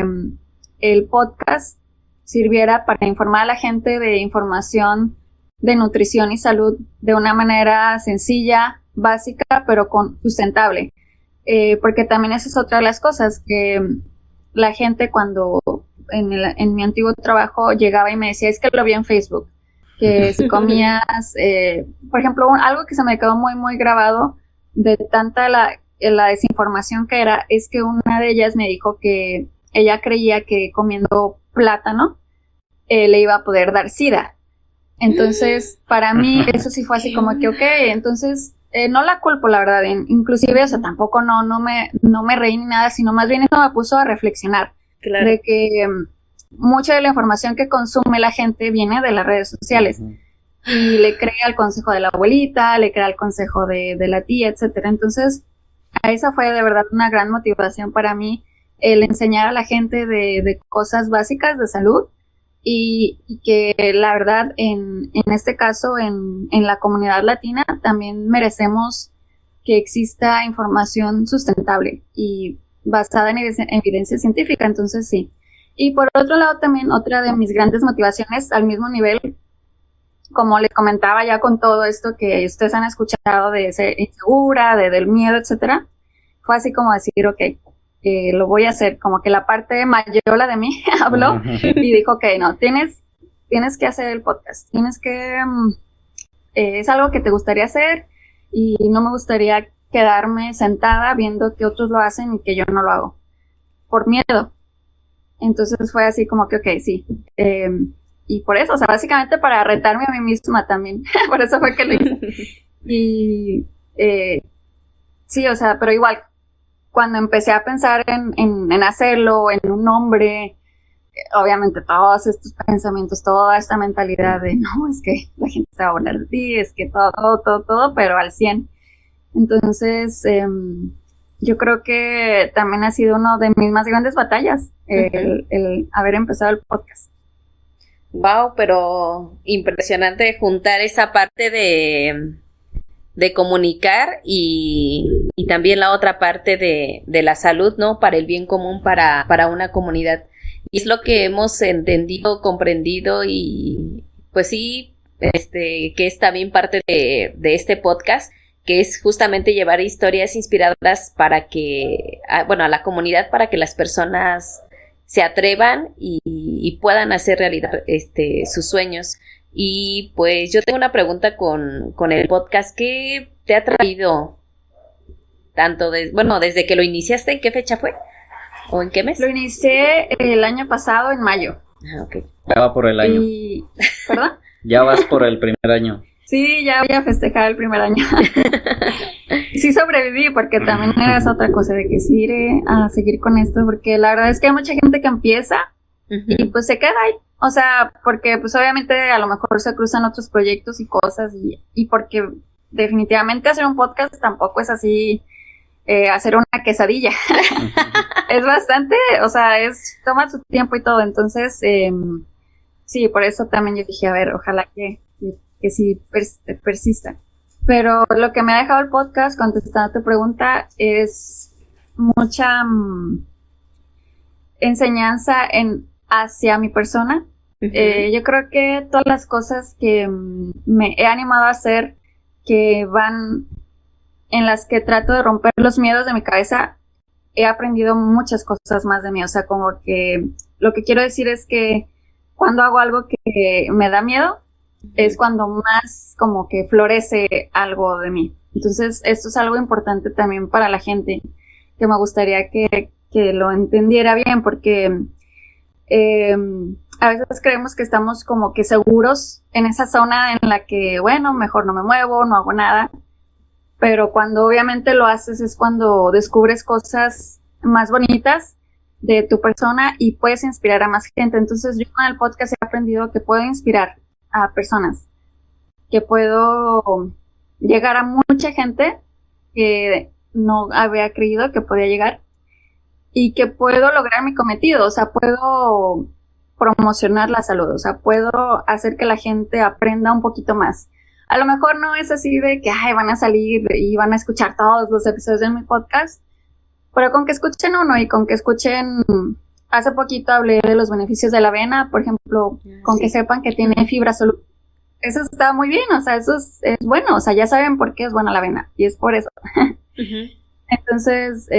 el podcast sirviera para informar a la gente de información de nutrición y salud de una manera sencilla, básica, pero sustentable. Porque también esa es otra de las cosas, que la gente cuando en mi antiguo trabajo llegaba y me decía, es que lo vi en Facebook, que si comías, por ejemplo, algo que se me quedó muy, muy grabado de tanta la desinformación que era, es que una de ellas me dijo que ella creía que comiendo plátano le iba a poder dar SIDA. Entonces, para mí eso sí fue así como que, ok, entonces no la culpo, la verdad, inclusive, o sea, tampoco no me reí ni nada, sino más bien eso me puso a reflexionar. Claro. De que mucha de la información que consume la gente viene de las redes sociales. Y le cree al consejo de la abuelita, le cree al consejo de la tía, etcétera. Entonces, esa fue de verdad una gran motivación para mí, el enseñar a la gente de cosas básicas de salud, y que la verdad en este caso en la comunidad latina también merecemos que exista información sustentable y basada en evidencia científica. Entonces sí. Y por otro lado también otra de mis grandes motivaciones, al mismo nivel, como les comentaba ya con todo esto que ustedes han escuchado de ser insegura, del miedo, etcétera, fue así como decir, ok, lo voy a hacer, como que la parte mayola de mí habló y dijo, ok, no, tienes que hacer el podcast, tienes que, es algo que te gustaría hacer y no me gustaría quedarme sentada viendo que otros lo hacen y que yo no lo hago, por miedo. Entonces fue así como que, ok, sí, y por eso, o sea, básicamente para retarme a mí misma también, por eso fue que lo hice. Y sí, o sea, pero igual, cuando empecé a pensar en hacerlo, en un nombre, obviamente todos estos pensamientos, toda esta mentalidad de, no, es que la gente se va a burlar de ti, es que todo, pero al 100. Entonces, yo creo que también ha sido uno de mis más grandes batallas, el haber empezado el podcast. Wow, pero impresionante juntar esa parte de comunicar y también la otra parte de la salud, ¿no? Para el bien común, para una comunidad. Y es lo que hemos entendido, comprendido y pues sí, que es también parte de este podcast, que es justamente llevar historias inspiradoras para que, bueno, a la comunidad, para que las personas se atrevan y puedan hacer realidad sus sueños. Y pues yo tengo una pregunta con el podcast. ¿Qué te ha traído tanto desde que lo iniciaste? ¿En qué fecha fue? ¿O en qué mes? Lo inicié el año pasado, en mayo. Ah, ok. Ya va por el año. ¿Perdón? Ya vas por el primer año. Sí, ya voy a festejar el primer año. Sí sobreviví, porque también era esa otra cosa de que sí iré a seguir con esto, porque la verdad es que hay mucha gente que empieza y pues se queda ahí. O sea, porque pues obviamente a lo mejor se cruzan otros proyectos y cosas y porque definitivamente hacer un podcast tampoco es así hacer una quesadilla. Es bastante, o sea, toma su tiempo y todo. Entonces, sí, por eso también yo dije, a ver, ojalá que sí persista. Pero lo que me ha dejado el podcast, contestando a tu pregunta, es mucha enseñanza hacia mi persona. Yo creo que todas las cosas que me he animado a hacer, que van en las que trato de romper los miedos de mi cabeza, he aprendido muchas cosas más de mí. O sea, como que lo que quiero decir es que cuando hago algo que me da miedo, es cuando más como que florece algo de mí. Entonces, esto es algo importante también para la gente, que me gustaría que lo entendiera bien, porque a veces creemos que estamos como que seguros en esa zona en la que, bueno, mejor no me muevo, no hago nada, pero cuando obviamente lo haces es cuando descubres cosas más bonitas de tu persona y puedes inspirar a más gente. Entonces yo con el podcast he aprendido que puedo inspirar a personas, que puedo llegar a mucha gente que no había creído que podía llegar y que puedo lograr mi cometido. O sea, puedo promocionar la salud, o sea, puedo hacer que la gente aprenda un poquito más. A lo mejor no es así de que van a salir y van a escuchar todos los episodios de mi podcast, pero con que escuchen uno y con que escuchen. Hace poquito hablé de los beneficios de la avena, por ejemplo, con que sepan que tiene fibra soluble. Eso está muy bien, o sea, eso es bueno, o sea, ya saben por qué es buena la avena, y es por eso. Entonces,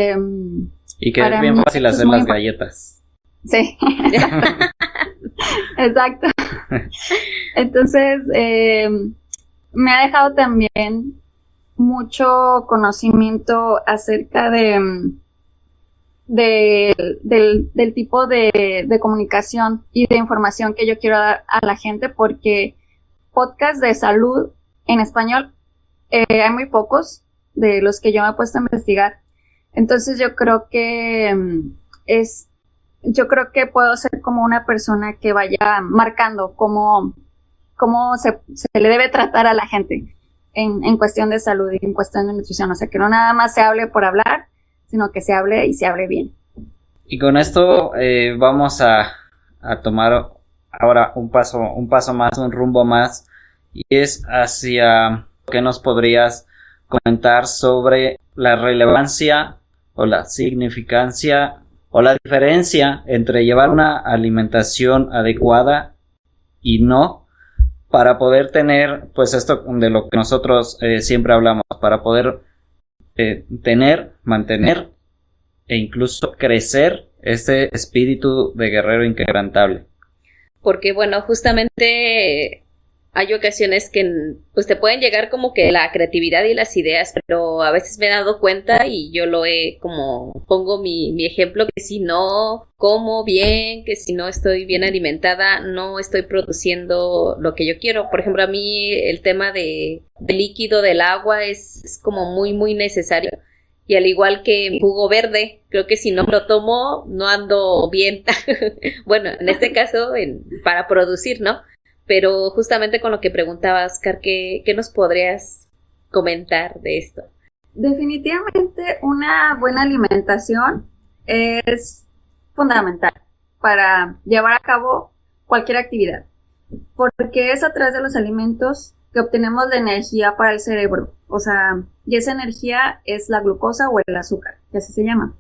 y que es bien fácil hacer las galletas. Sí. Exacto. Entonces, me ha dejado también mucho conocimiento acerca del tipo de comunicación y de información que yo quiero dar a la gente, porque podcast de salud en español hay muy pocos de los que yo me he puesto a investigar. Entonces yo creo que puedo ser como una persona que vaya marcando cómo se le debe tratar a la gente en cuestión de salud y en cuestión de nutrición. O sea, que no nada más se hable por hablar, sino que se hable y se hable bien. Y con esto vamos a tomar ahora un paso más, un rumbo más, y es hacia ¿qué nos podrías comentar sobre la relevancia o la significancia o la diferencia entre llevar una alimentación adecuada y no, para poder tener, pues esto de lo que nosotros siempre hablamos, para poder mantener e incluso crecer este espíritu de guerrero inquebrantable? Porque bueno, justamente hay ocasiones que pues te pueden llegar como que la creatividad y las ideas, pero a veces me he dado cuenta y yo lo he como, pongo mi ejemplo, que si no como bien, que si no estoy bien alimentada, no estoy produciendo lo que yo quiero. Por ejemplo, a mí el tema de líquido del agua es como muy, muy necesario. Y al igual que mi jugo verde, creo que si no lo tomo, no ando bien. Bueno, en este caso, para producir, ¿no? Pero justamente con lo que preguntaba, Oscar, ¿qué nos podrías comentar de esto? Definitivamente una buena alimentación es fundamental para llevar a cabo cualquier actividad, porque es a través de los alimentos que obtenemos la energía para el cerebro, o sea, y esa energía es la glucosa o el azúcar, que así se llama.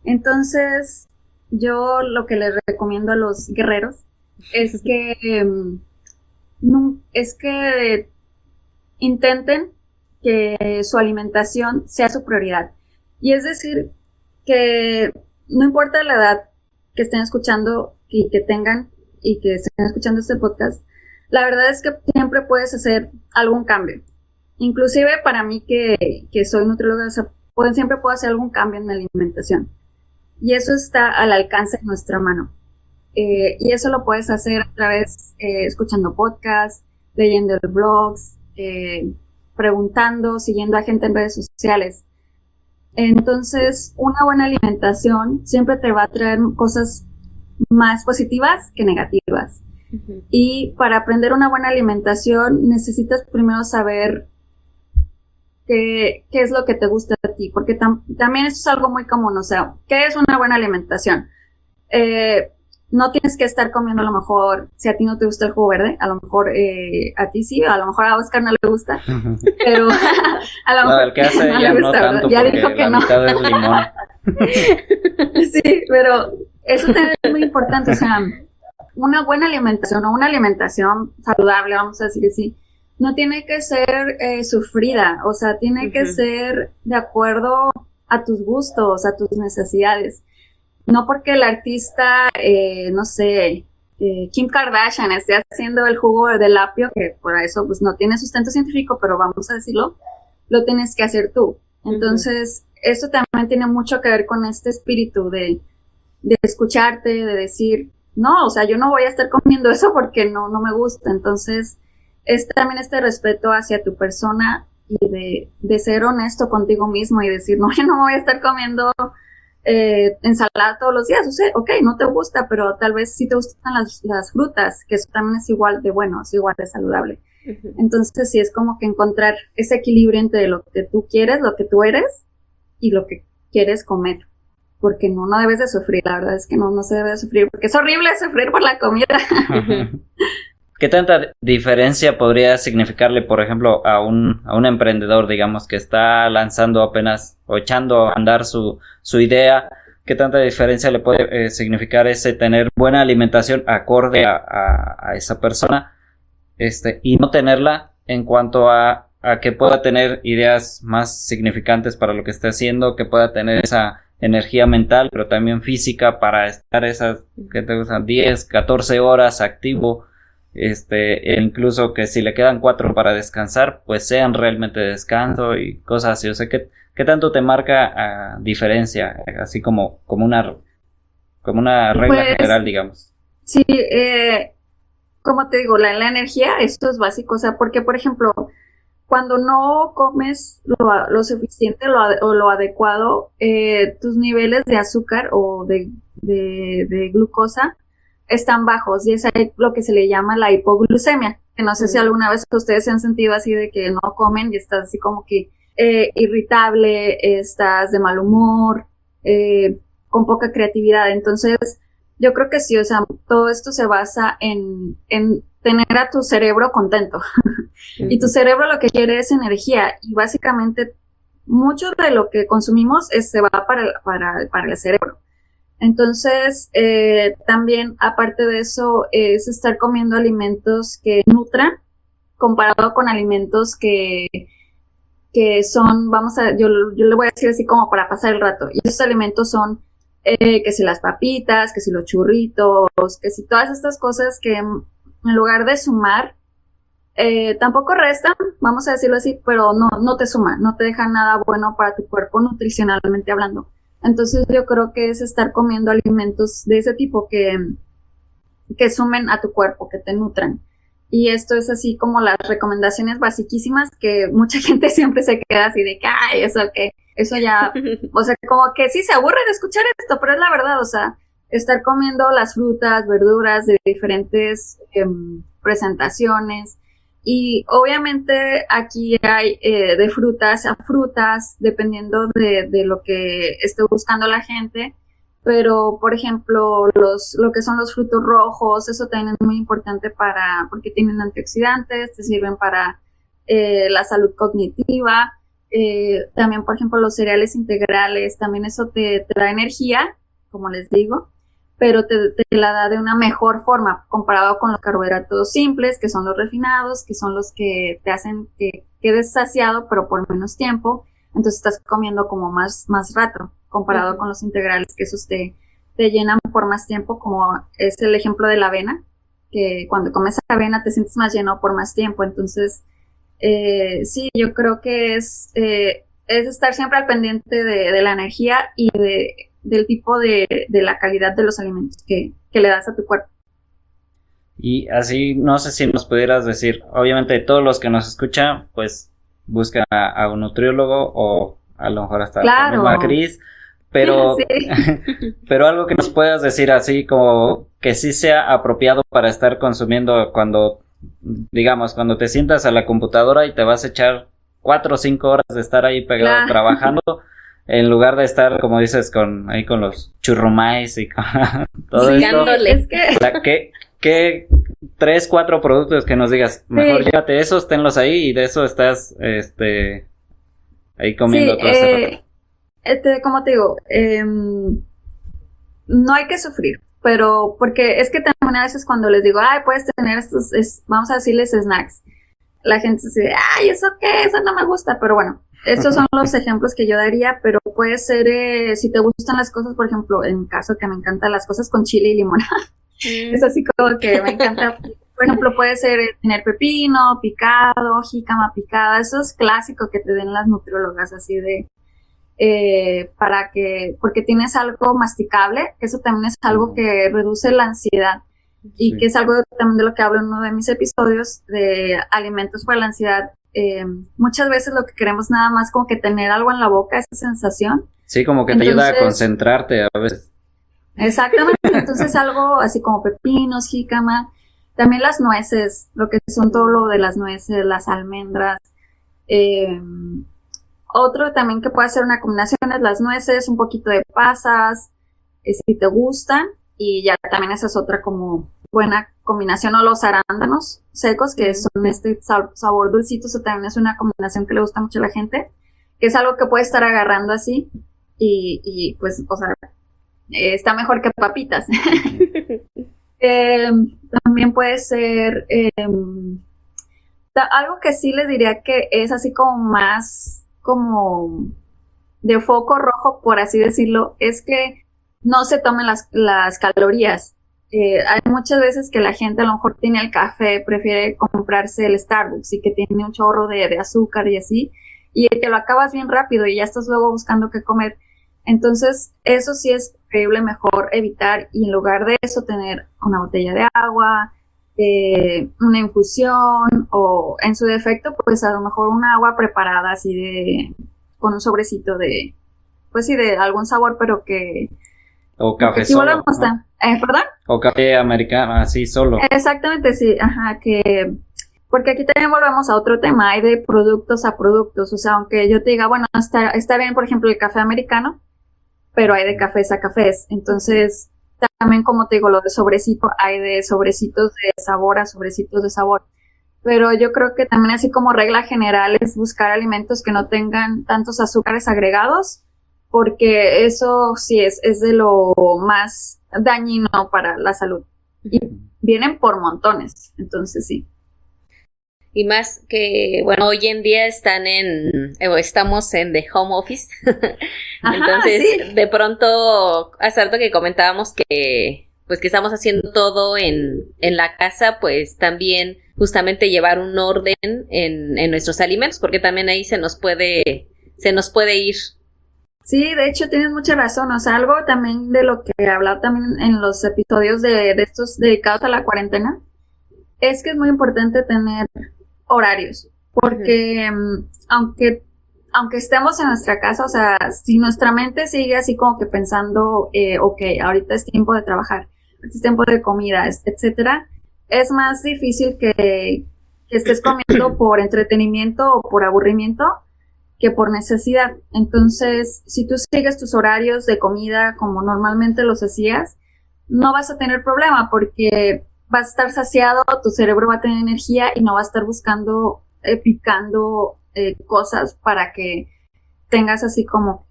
Entonces, yo lo que les recomiendo a los guerreros es que intenten que su alimentación sea su prioridad. Y es decir, que no importa la edad que estén escuchando y que tengan y que estén escuchando este podcast, la verdad es que siempre puedes hacer algún cambio. Inclusive para mí que soy nutrióloga, o sea, siempre puedo hacer algún cambio en mi alimentación. Y eso está al alcance de nuestra mano. Y eso lo puedes hacer a través escuchando podcasts, leyendo blogs, preguntando, siguiendo a gente en redes sociales. Entonces, una buena alimentación siempre te va a traer cosas más positivas que negativas. Uh-huh. Y para aprender una buena alimentación necesitas primero saber qué es lo que te gusta a ti, porque también eso es algo muy común, o sea, ¿qué es una buena alimentación? No tienes que estar comiendo a lo mejor, si a ti no te gusta el jugo verde, a lo mejor a ti sí, a lo mejor a Oscar no le gusta, pero a lo mejor el que hace no ella no gusta, tanto, ya dijo que no. Mitad es limón. Sí, pero eso también es muy importante, o sea, una buena alimentación o una alimentación saludable, vamos a decir así, no tiene que ser sufrida, o sea, tiene que ser de acuerdo a tus gustos, a tus necesidades. No porque el artista, no sé, Kim Kardashian esté haciendo el jugo del apio, que por eso pues no tiene sustento científico, pero vamos a decirlo, lo tienes que hacer tú. Entonces, eso también tiene mucho que ver con este espíritu de escucharte, de decir, no, o sea, yo no voy a estar comiendo eso porque no me gusta. Entonces, es también este respeto hacia tu persona y de ser honesto contigo mismo y decir, no, yo no me voy a estar comiendo ensalada todos los días, o sea, ok, no te gusta, pero tal vez sí te gustan las frutas, que eso también es igual de bueno, es igual de saludable. Uh-huh. Entonces sí es como que encontrar ese equilibrio entre lo que tú quieres, lo que tú eres y lo que quieres comer, porque no debes de sufrir, la verdad es que no se debe de sufrir, porque es horrible sufrir por la comida. Uh-huh. ¿Qué tanta diferencia podría significarle, por ejemplo, a un emprendedor, digamos, que está lanzando apenas o echando a andar su idea? ¿Qué tanta diferencia le puede significar ese tener buena alimentación acorde a esa persona y no tenerla en cuanto a que pueda tener ideas más significantes para lo que esté haciendo, que pueda tener esa energía mental, pero también física para estar esas, ¿qué te gustan? 10, 14 horas activo? Incluso que si le quedan 4 para descansar, pues sean realmente de descanso y cosas así. O sea, ¿qué tanto te marca diferencia? Así como una regla general, digamos. Sí, como te digo, la energía, esto es básico. O sea, porque, por ejemplo, cuando no comes lo suficiente o lo adecuado, tus niveles de azúcar o de glucosa están bajos, y es lo que se le llama la hipoglucemia, que no sé si alguna vez ustedes se han sentido así de que no comen y estás así como que irritable, estás de mal humor, con poca creatividad. Entonces yo creo que sí, o sea, todo esto se basa en tener a tu cerebro contento. Y tu cerebro lo que quiere es energía, y básicamente mucho de lo que consumimos se va para el cerebro. Entonces, también, aparte de eso, es estar comiendo alimentos que nutran, comparado con alimentos que son, yo le voy a decir así como para pasar el rato. Y esos alimentos son, que si las papitas, que si los churritos, que si todas estas cosas que en lugar de sumar, tampoco restan, vamos a decirlo así, pero no te suman, no te dejan nada bueno para tu cuerpo nutricionalmente hablando. Entonces yo creo que es estar comiendo alimentos de ese tipo que sumen a tu cuerpo, que te nutran. Y esto es así como las recomendaciones basiquísimas que mucha gente siempre se queda así de que, ay, eso ya, o sea, como que sí se aburre de escuchar esto, pero es la verdad, o sea, estar comiendo las frutas, verduras de diferentes presentaciones. Y obviamente aquí hay de frutas a frutas, dependiendo de lo que esté buscando la gente. Pero, por ejemplo, lo que son los frutos rojos, eso también es muy importante porque tienen antioxidantes, te sirven para la salud cognitiva. También, por ejemplo, los cereales integrales, también eso te da energía, como les digo, pero te la da de una mejor forma comparado con los carbohidratos simples, que son los refinados, que son los que te hacen que quedes saciado, pero por menos tiempo. Entonces estás comiendo como más rato, comparado con los integrales, que esos te llenan por más tiempo, como es el ejemplo de la avena, que cuando comes avena te sientes más lleno por más tiempo. Entonces, sí, yo creo que es estar siempre al pendiente de la energía y del tipo de la calidad de los alimentos que le das a tu cuerpo. Y así, no sé si nos pudieras decir, obviamente todos los que nos escuchan, pues buscan a un nutriólogo o a lo mejor hasta la misma Cris, pero, sí. Pero algo que nos puedas decir así como que sí sea apropiado para estar consumiendo cuando te sientas a la computadora y te vas a echar 4 o 5 horas de estar ahí pegado trabajando, en lugar de estar, como dices, con los churrumais y con todo esto. ¿Qué 3, 4 productos que nos digas, mejor llévate esos, tenlos ahí y de eso estás ahí comiendo todo ese rato? Como te digo, no hay que sufrir, pero porque es que también a veces cuando les digo, ay, puedes tener estos, vamos a decirles snacks, la gente se dice, ay, ¿eso qué? Eso no me gusta, pero bueno, estos son los ejemplos que yo daría, pero puede ser, si te gustan las cosas, por ejemplo, en mi caso que me encantan las cosas con chile y limón, es así como que me encanta. Por ejemplo, puede ser tener pepino picado, jícama picada, eso es clásico que te den las nutriólogas, así de, porque tienes algo masticable, que eso también es algo que reduce la ansiedad, y que es algo también de lo que hablo en uno de mis episodios de alimentos para la ansiedad. Muchas veces lo que queremos nada más como que tener algo en la boca, esa sensación. Sí, como que te ayuda a concentrarte a veces. Exactamente, entonces algo así como pepinos, jícama, también las nueces, lo que son todo lo de las nueces, las almendras. Otro también que puede ser una combinación es las nueces, un poquito de pasas, si te gustan, y ya también esa es otra como buena combinación, o los arándanos secos, que son este sabor dulcito, eso también es una combinación que le gusta mucho a la gente, que es algo que puede estar agarrando así, y pues, o sea, está mejor que papitas. También puede ser algo que sí les diría que es así como más como de foco rojo, por así decirlo, es que no se tomen las calorías. Hay muchas veces que la gente a lo mejor tiene el café, prefiere comprarse el Starbucks y que tiene un chorro de azúcar y así, y que lo acabas bien rápido y ya estás luego buscando qué comer. Entonces, eso sí es preferible mejor evitar, y en lugar de eso tener una botella de agua, una infusión, o en su defecto, pues a lo mejor una agua preparada así con un sobrecito de, pues sí, de algún sabor, pero que... O café solo, ¿no? ¿Perdón? O café americano, así solo. Exactamente, sí, porque aquí también volvemos a otro tema, hay de productos a productos, o sea, aunque yo te diga, bueno, está bien, por ejemplo, el café americano, pero hay de cafés a cafés, entonces también, como te digo, lo de sobrecito, hay de sobrecitos de sabor a sobrecitos de sabor, pero yo creo que también así como regla general es buscar alimentos que no tengan tantos azúcares agregados, porque eso sí es de lo más dañino para la salud, y vienen por montones, entonces sí. Y más que, bueno, hoy en día estamos en the home office. Entonces, sí. De pronto, hace rato que comentábamos que pues que estamos haciendo todo en la casa, pues también justamente llevar un orden en nuestros alimentos, porque también ahí se nos puede ir. Sí, de hecho tienes mucha razón, o sea, algo también de lo que he hablado también en los episodios de estos dedicados a la cuarentena, es que es muy importante tener horarios, porque aunque estemos en nuestra casa, o sea, si nuestra mente sigue así como que pensando, ok, ahorita es tiempo de trabajar, ahorita es tiempo de comida, etcétera, es más difícil que estés comiendo por entretenimiento o por aburrimiento que por necesidad. Entonces, si tú sigues tus horarios de comida como normalmente los hacías, no vas a tener problema porque vas a estar saciado, tu cerebro va a tener energía y no va a estar buscando, picando cosas para que tengas así como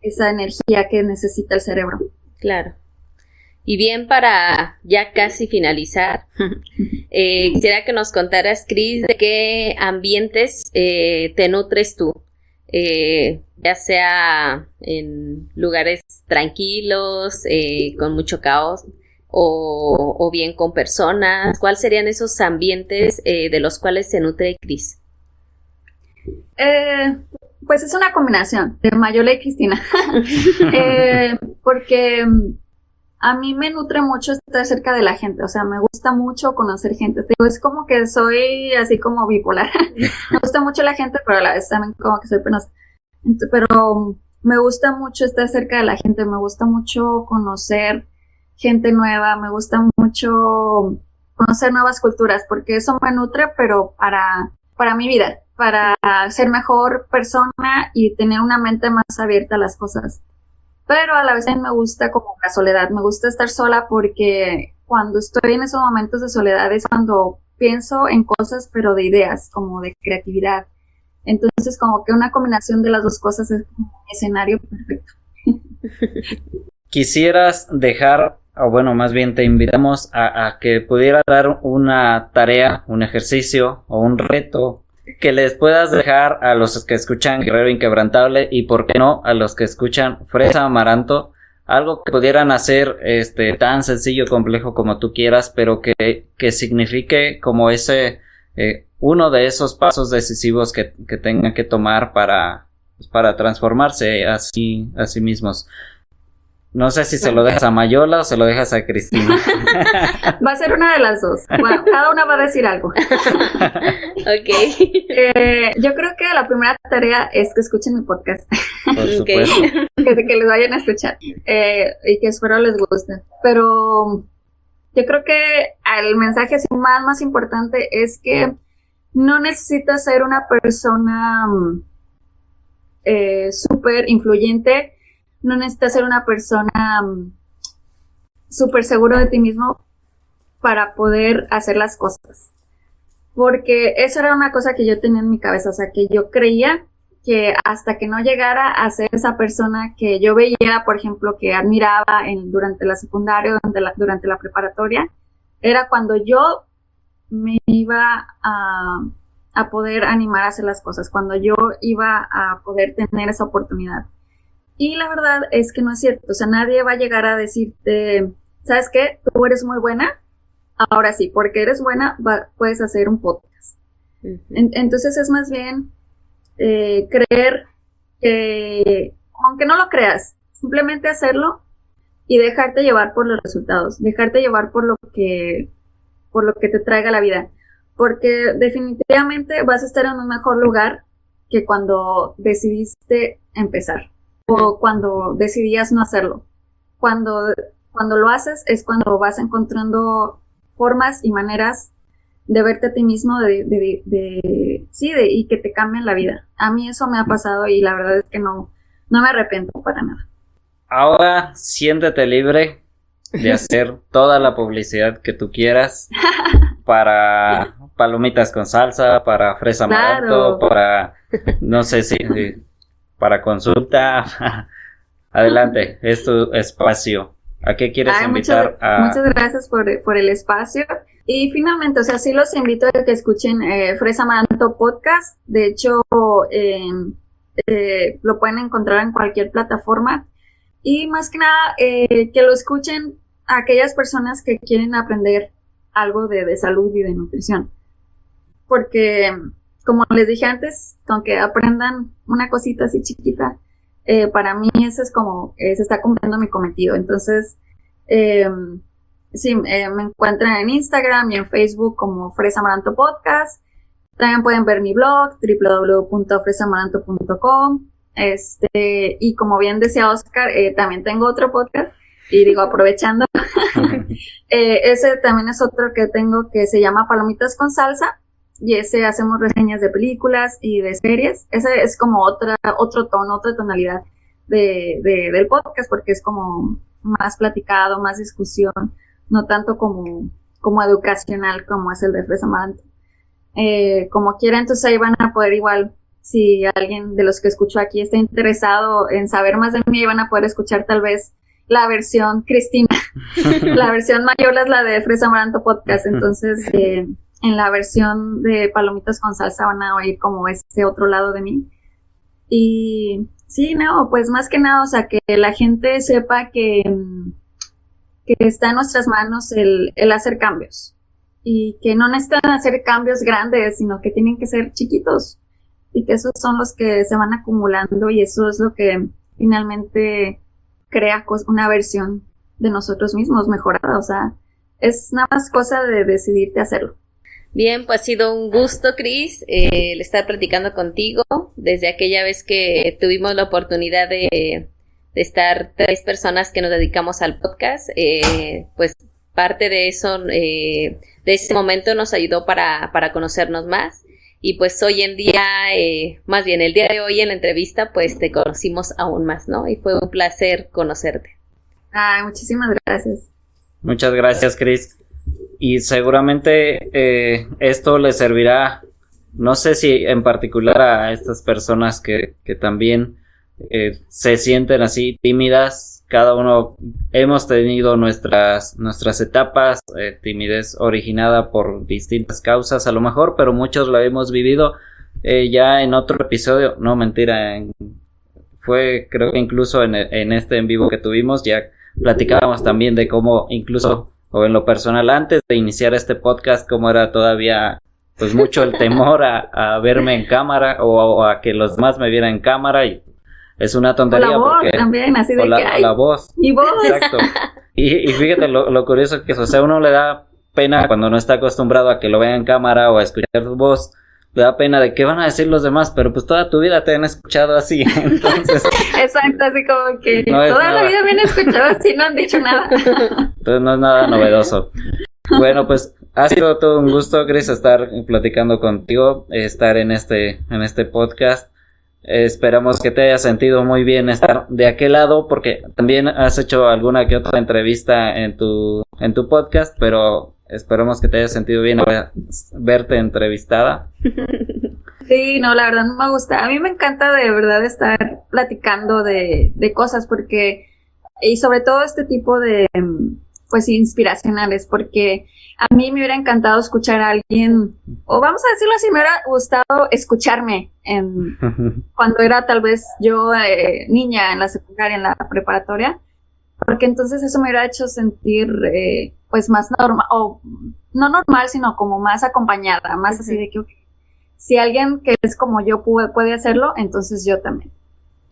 esa energía que necesita el cerebro. Claro. Y bien, para ya casi finalizar, quisiera que nos contaras, Cris, de qué ambientes te nutres tú, ya sea en lugares tranquilos, con mucho caos, o bien con personas. ¿Cuáles serían esos ambientes de los cuales se nutre Cris? Pues es una combinación de Mayola y Cristina, porque a mí me nutre mucho estar cerca de la gente, o sea, me gusta mucho conocer gente. Digo, es como que soy así como bipolar. Me gusta mucho la gente, pero a la vez también como que soy penosa. Pero me gusta mucho estar cerca de la gente, me gusta mucho conocer gente nueva, me gusta mucho conocer nuevas culturas, porque eso me nutre, pero para mi vida, para ser mejor persona y tener una mente más abierta a las cosas. Pero a la vez me gusta como la soledad, me gusta estar sola porque cuando estoy en esos momentos de soledad es cuando pienso en cosas, pero de ideas, como de creatividad. Entonces como que una combinación de las dos cosas es como un escenario perfecto. Quisieras dejar, o bueno, más bien te invitamos a que pudiera dar una tarea, un ejercicio o un reto que les puedas dejar a los que escuchan Guerrero Inquebrantable y por qué no a los que escuchan Fresa Amaranto, algo que pudieran hacer tan sencillo, complejo como tú quieras, pero que signifique como ese uno de esos pasos decisivos que tengan que tomar para transformarse a sí mismos. No sé si se lo dejas a Mayola o se lo dejas a Cristina. Va a ser una de las dos. Bueno, cada una va a decir algo. Ok. Yo creo que la primera tarea es que escuchen mi podcast. Por supuesto. Que les vayan a escuchar. Y que espero les guste. Pero yo creo que el mensaje así más importante es que no necesitas ser una persona súper influyente. No necesitas ser una persona súper seguro de ti mismo para poder hacer las cosas. Porque eso era una cosa que yo tenía en mi cabeza. O sea, que yo creía que hasta que no llegara a ser esa persona que yo veía, por ejemplo, que admiraba durante la secundaria, durante la preparatoria, era cuando yo me iba a poder animar a hacer las cosas, cuando yo iba a poder tener esa oportunidad. Y la verdad es que no es cierto, o sea, nadie va a llegar a decirte, ¿sabes qué? Tú eres muy buena, ahora sí, porque eres buena, puedes hacer un podcast. Uh-huh. Entonces es más bien creer que, aunque no lo creas, simplemente hacerlo y dejarte llevar por los resultados, dejarte llevar por lo que te traiga la vida, porque definitivamente vas a estar en un mejor lugar que cuando decidiste empezar. O cuando decidías no hacerlo. Cuando lo haces es cuando vas encontrando formas y maneras de verte a ti mismo, y que te cambian la vida. A mí eso me ha pasado y la verdad es que no me arrepiento para nada. Ahora siéntete libre de hacer toda la publicidad que tú quieras para palomitas con salsa, para fresa amaranto, para no sé si para consulta. Adelante, es tu espacio. ¿A qué quieres invitar? Muchas gracias por el espacio. Y finalmente, o sea, sí los invito a que escuchen Fresa Amaranto Podcast. De hecho, lo pueden encontrar en cualquier plataforma. Y más que nada, que lo escuchen a aquellas personas que quieren aprender algo de salud y de nutrición. Porque, como les dije antes, aunque aprendan una cosita así chiquita, para mí eso es como, se está cumpliendo mi cometido. Entonces, sí, me encuentran en Instagram y en Facebook como Fresa Amaranto Podcast. También pueden ver mi blog, www.fresamaranto.com. Y como bien decía Oscar, también tengo otro podcast, y digo, aprovechando, ese también es otro que tengo que se llama Palomitas con Salsa, y ese hacemos reseñas de películas y de series. Ese es como otro tono, otra tonalidad del podcast, porque es como más platicado, más discusión, no tanto como educacional como es el de Fresa Amaranto. Como quiera, entonces ahí van a poder igual, si alguien de los que escucho aquí está interesado en saber más de mí, van a poder escuchar tal vez la versión Cristina. La versión mayor es la de Fresa Amaranto Podcast. Entonces, en la versión de Palomitas con Salsa van a oír como ese otro lado de mí. Y sí, no, pues más que nada, o sea, que la gente sepa que está en nuestras manos el hacer cambios. Y que no necesitan hacer cambios grandes, sino que tienen que ser chiquitos. Y que esos son los que se van acumulando, y eso es lo que finalmente crea una versión de nosotros mismos mejorada. O sea, es nada más cosa de decidirte hacerlo. Bien, pues ha sido un gusto, Cris, el estar platicando contigo desde aquella vez que tuvimos la oportunidad de estar 3 personas que nos dedicamos al podcast. Pues parte de eso, de ese momento nos ayudó para conocernos más. Y pues hoy en día, más bien el día de hoy en la entrevista, pues te conocimos aún más, ¿no? Y fue un placer conocerte. Ay, muchísimas gracias. Muchas gracias, Cris. Y seguramente esto le servirá, no sé si en particular a estas personas que también se sienten así tímidas. Cada uno hemos tenido nuestras etapas, timidez originada por distintas causas a lo mejor, pero muchos lo hemos vivido ya en otro episodio. No, mentira, fue creo que incluso en este en vivo que tuvimos ya platicábamos también de cómo incluso, o en lo personal antes de iniciar este podcast, cómo era todavía pues mucho el temor a verme en cámara o a que los demás me vieran en cámara, y es una tontería. O la voz porque, también, así de o la voz. Mi voz. Exacto. Y fíjate lo curioso que es, o sea, uno le da pena cuando no está acostumbrado a que lo vean en cámara o a escuchar su voz, le da pena de qué van a decir los demás, pero pues toda tu vida te han escuchado así, entonces. Exacto, así como que no toda la vida me han escuchado así, no han dicho nada. Entonces no es nada novedoso. Bueno, pues ha sido todo un gusto, Cris, estar platicando contigo, estar en este podcast. Esperamos que te hayas sentido muy bien estar de aquel lado, porque también has hecho alguna que otra entrevista en tu podcast, pero esperamos que te hayas sentido bien verte entrevistada. Sí, no, la verdad no me gusta. A mí me encanta de verdad estar platicando de cosas, porque, y sobre todo este tipo de, pues, inspiracionales, porque a mí me hubiera encantado escuchar a alguien, o vamos a decirlo así, me hubiera gustado escucharme cuando era tal vez yo niña en la secundaria, en la preparatoria, porque entonces eso me hubiera hecho sentir pues más normal, o no normal, sino como más acompañada, más así de que si alguien que es como yo puede hacerlo, entonces yo también.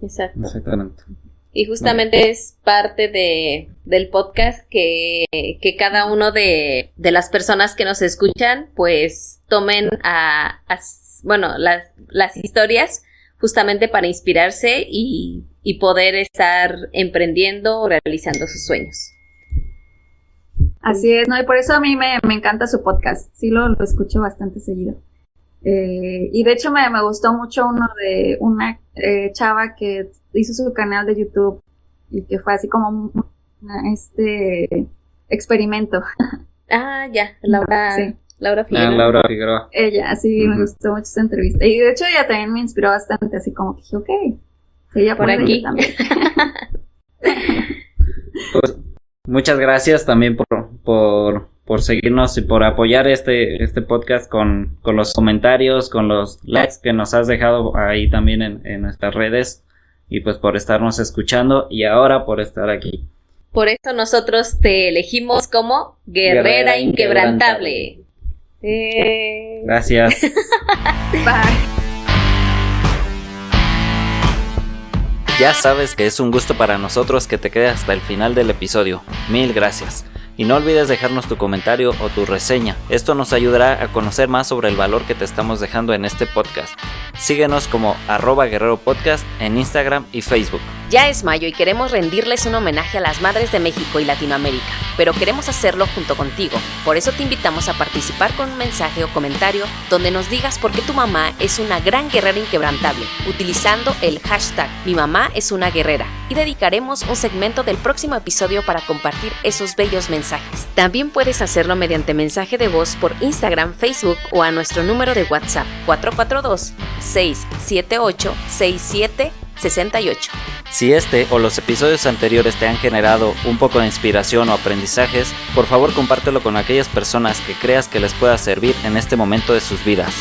Exacto. Exactamente. Y justamente es parte del podcast que cada uno de las personas que nos escuchan pues tomen las historias justamente para inspirarse y poder estar emprendiendo o realizando sus sueños. Así es, ¿no? Y por eso a mí me encanta su podcast, sí lo escucho bastante seguido. Y de hecho me gustó mucho uno de una chava que hizo su canal de YouTube y que fue así como un experimento. Ah, ya, Laura. Sí. Laura Figueroa. Laura Figueroa. Ella, sí, me gustó mucho esa entrevista. Y de hecho ella también me inspiró bastante, así como que dije, ok, ella por aquí también. Pues, muchas gracias también por seguirnos y por apoyar este podcast con los comentarios, con los likes que nos has dejado ahí también en nuestras redes, y pues por estarnos escuchando y ahora por estar aquí. Por eso nosotros te elegimos como Guerrera Inquebrantable. Gracias. Bye. Ya sabes que es un gusto para nosotros que te quedes hasta el final del episodio. Mil gracias. Y no olvides dejarnos tu comentario o tu reseña. Esto nos ayudará a conocer más sobre el valor que te estamos dejando en este podcast. Síguenos como @guerreropodcast en Instagram y Facebook. Ya es mayo y queremos rendirles un homenaje a las madres de México y Latinoamérica, pero queremos hacerlo junto contigo. Por eso te invitamos a participar con un mensaje o comentario donde nos digas por qué tu mamá es una gran guerrera inquebrantable, utilizando el hashtag #MiMamÁEsUnaGuerrera, y dedicaremos un segmento del próximo episodio para compartir esos bellos mensajes. También puedes hacerlo mediante mensaje de voz por Instagram, Facebook o a nuestro número de WhatsApp 442-678-6768. Si este o los episodios anteriores te han generado un poco de inspiración o aprendizajes, por favor compártelo con aquellas personas que creas que les pueda servir en este momento de sus vidas.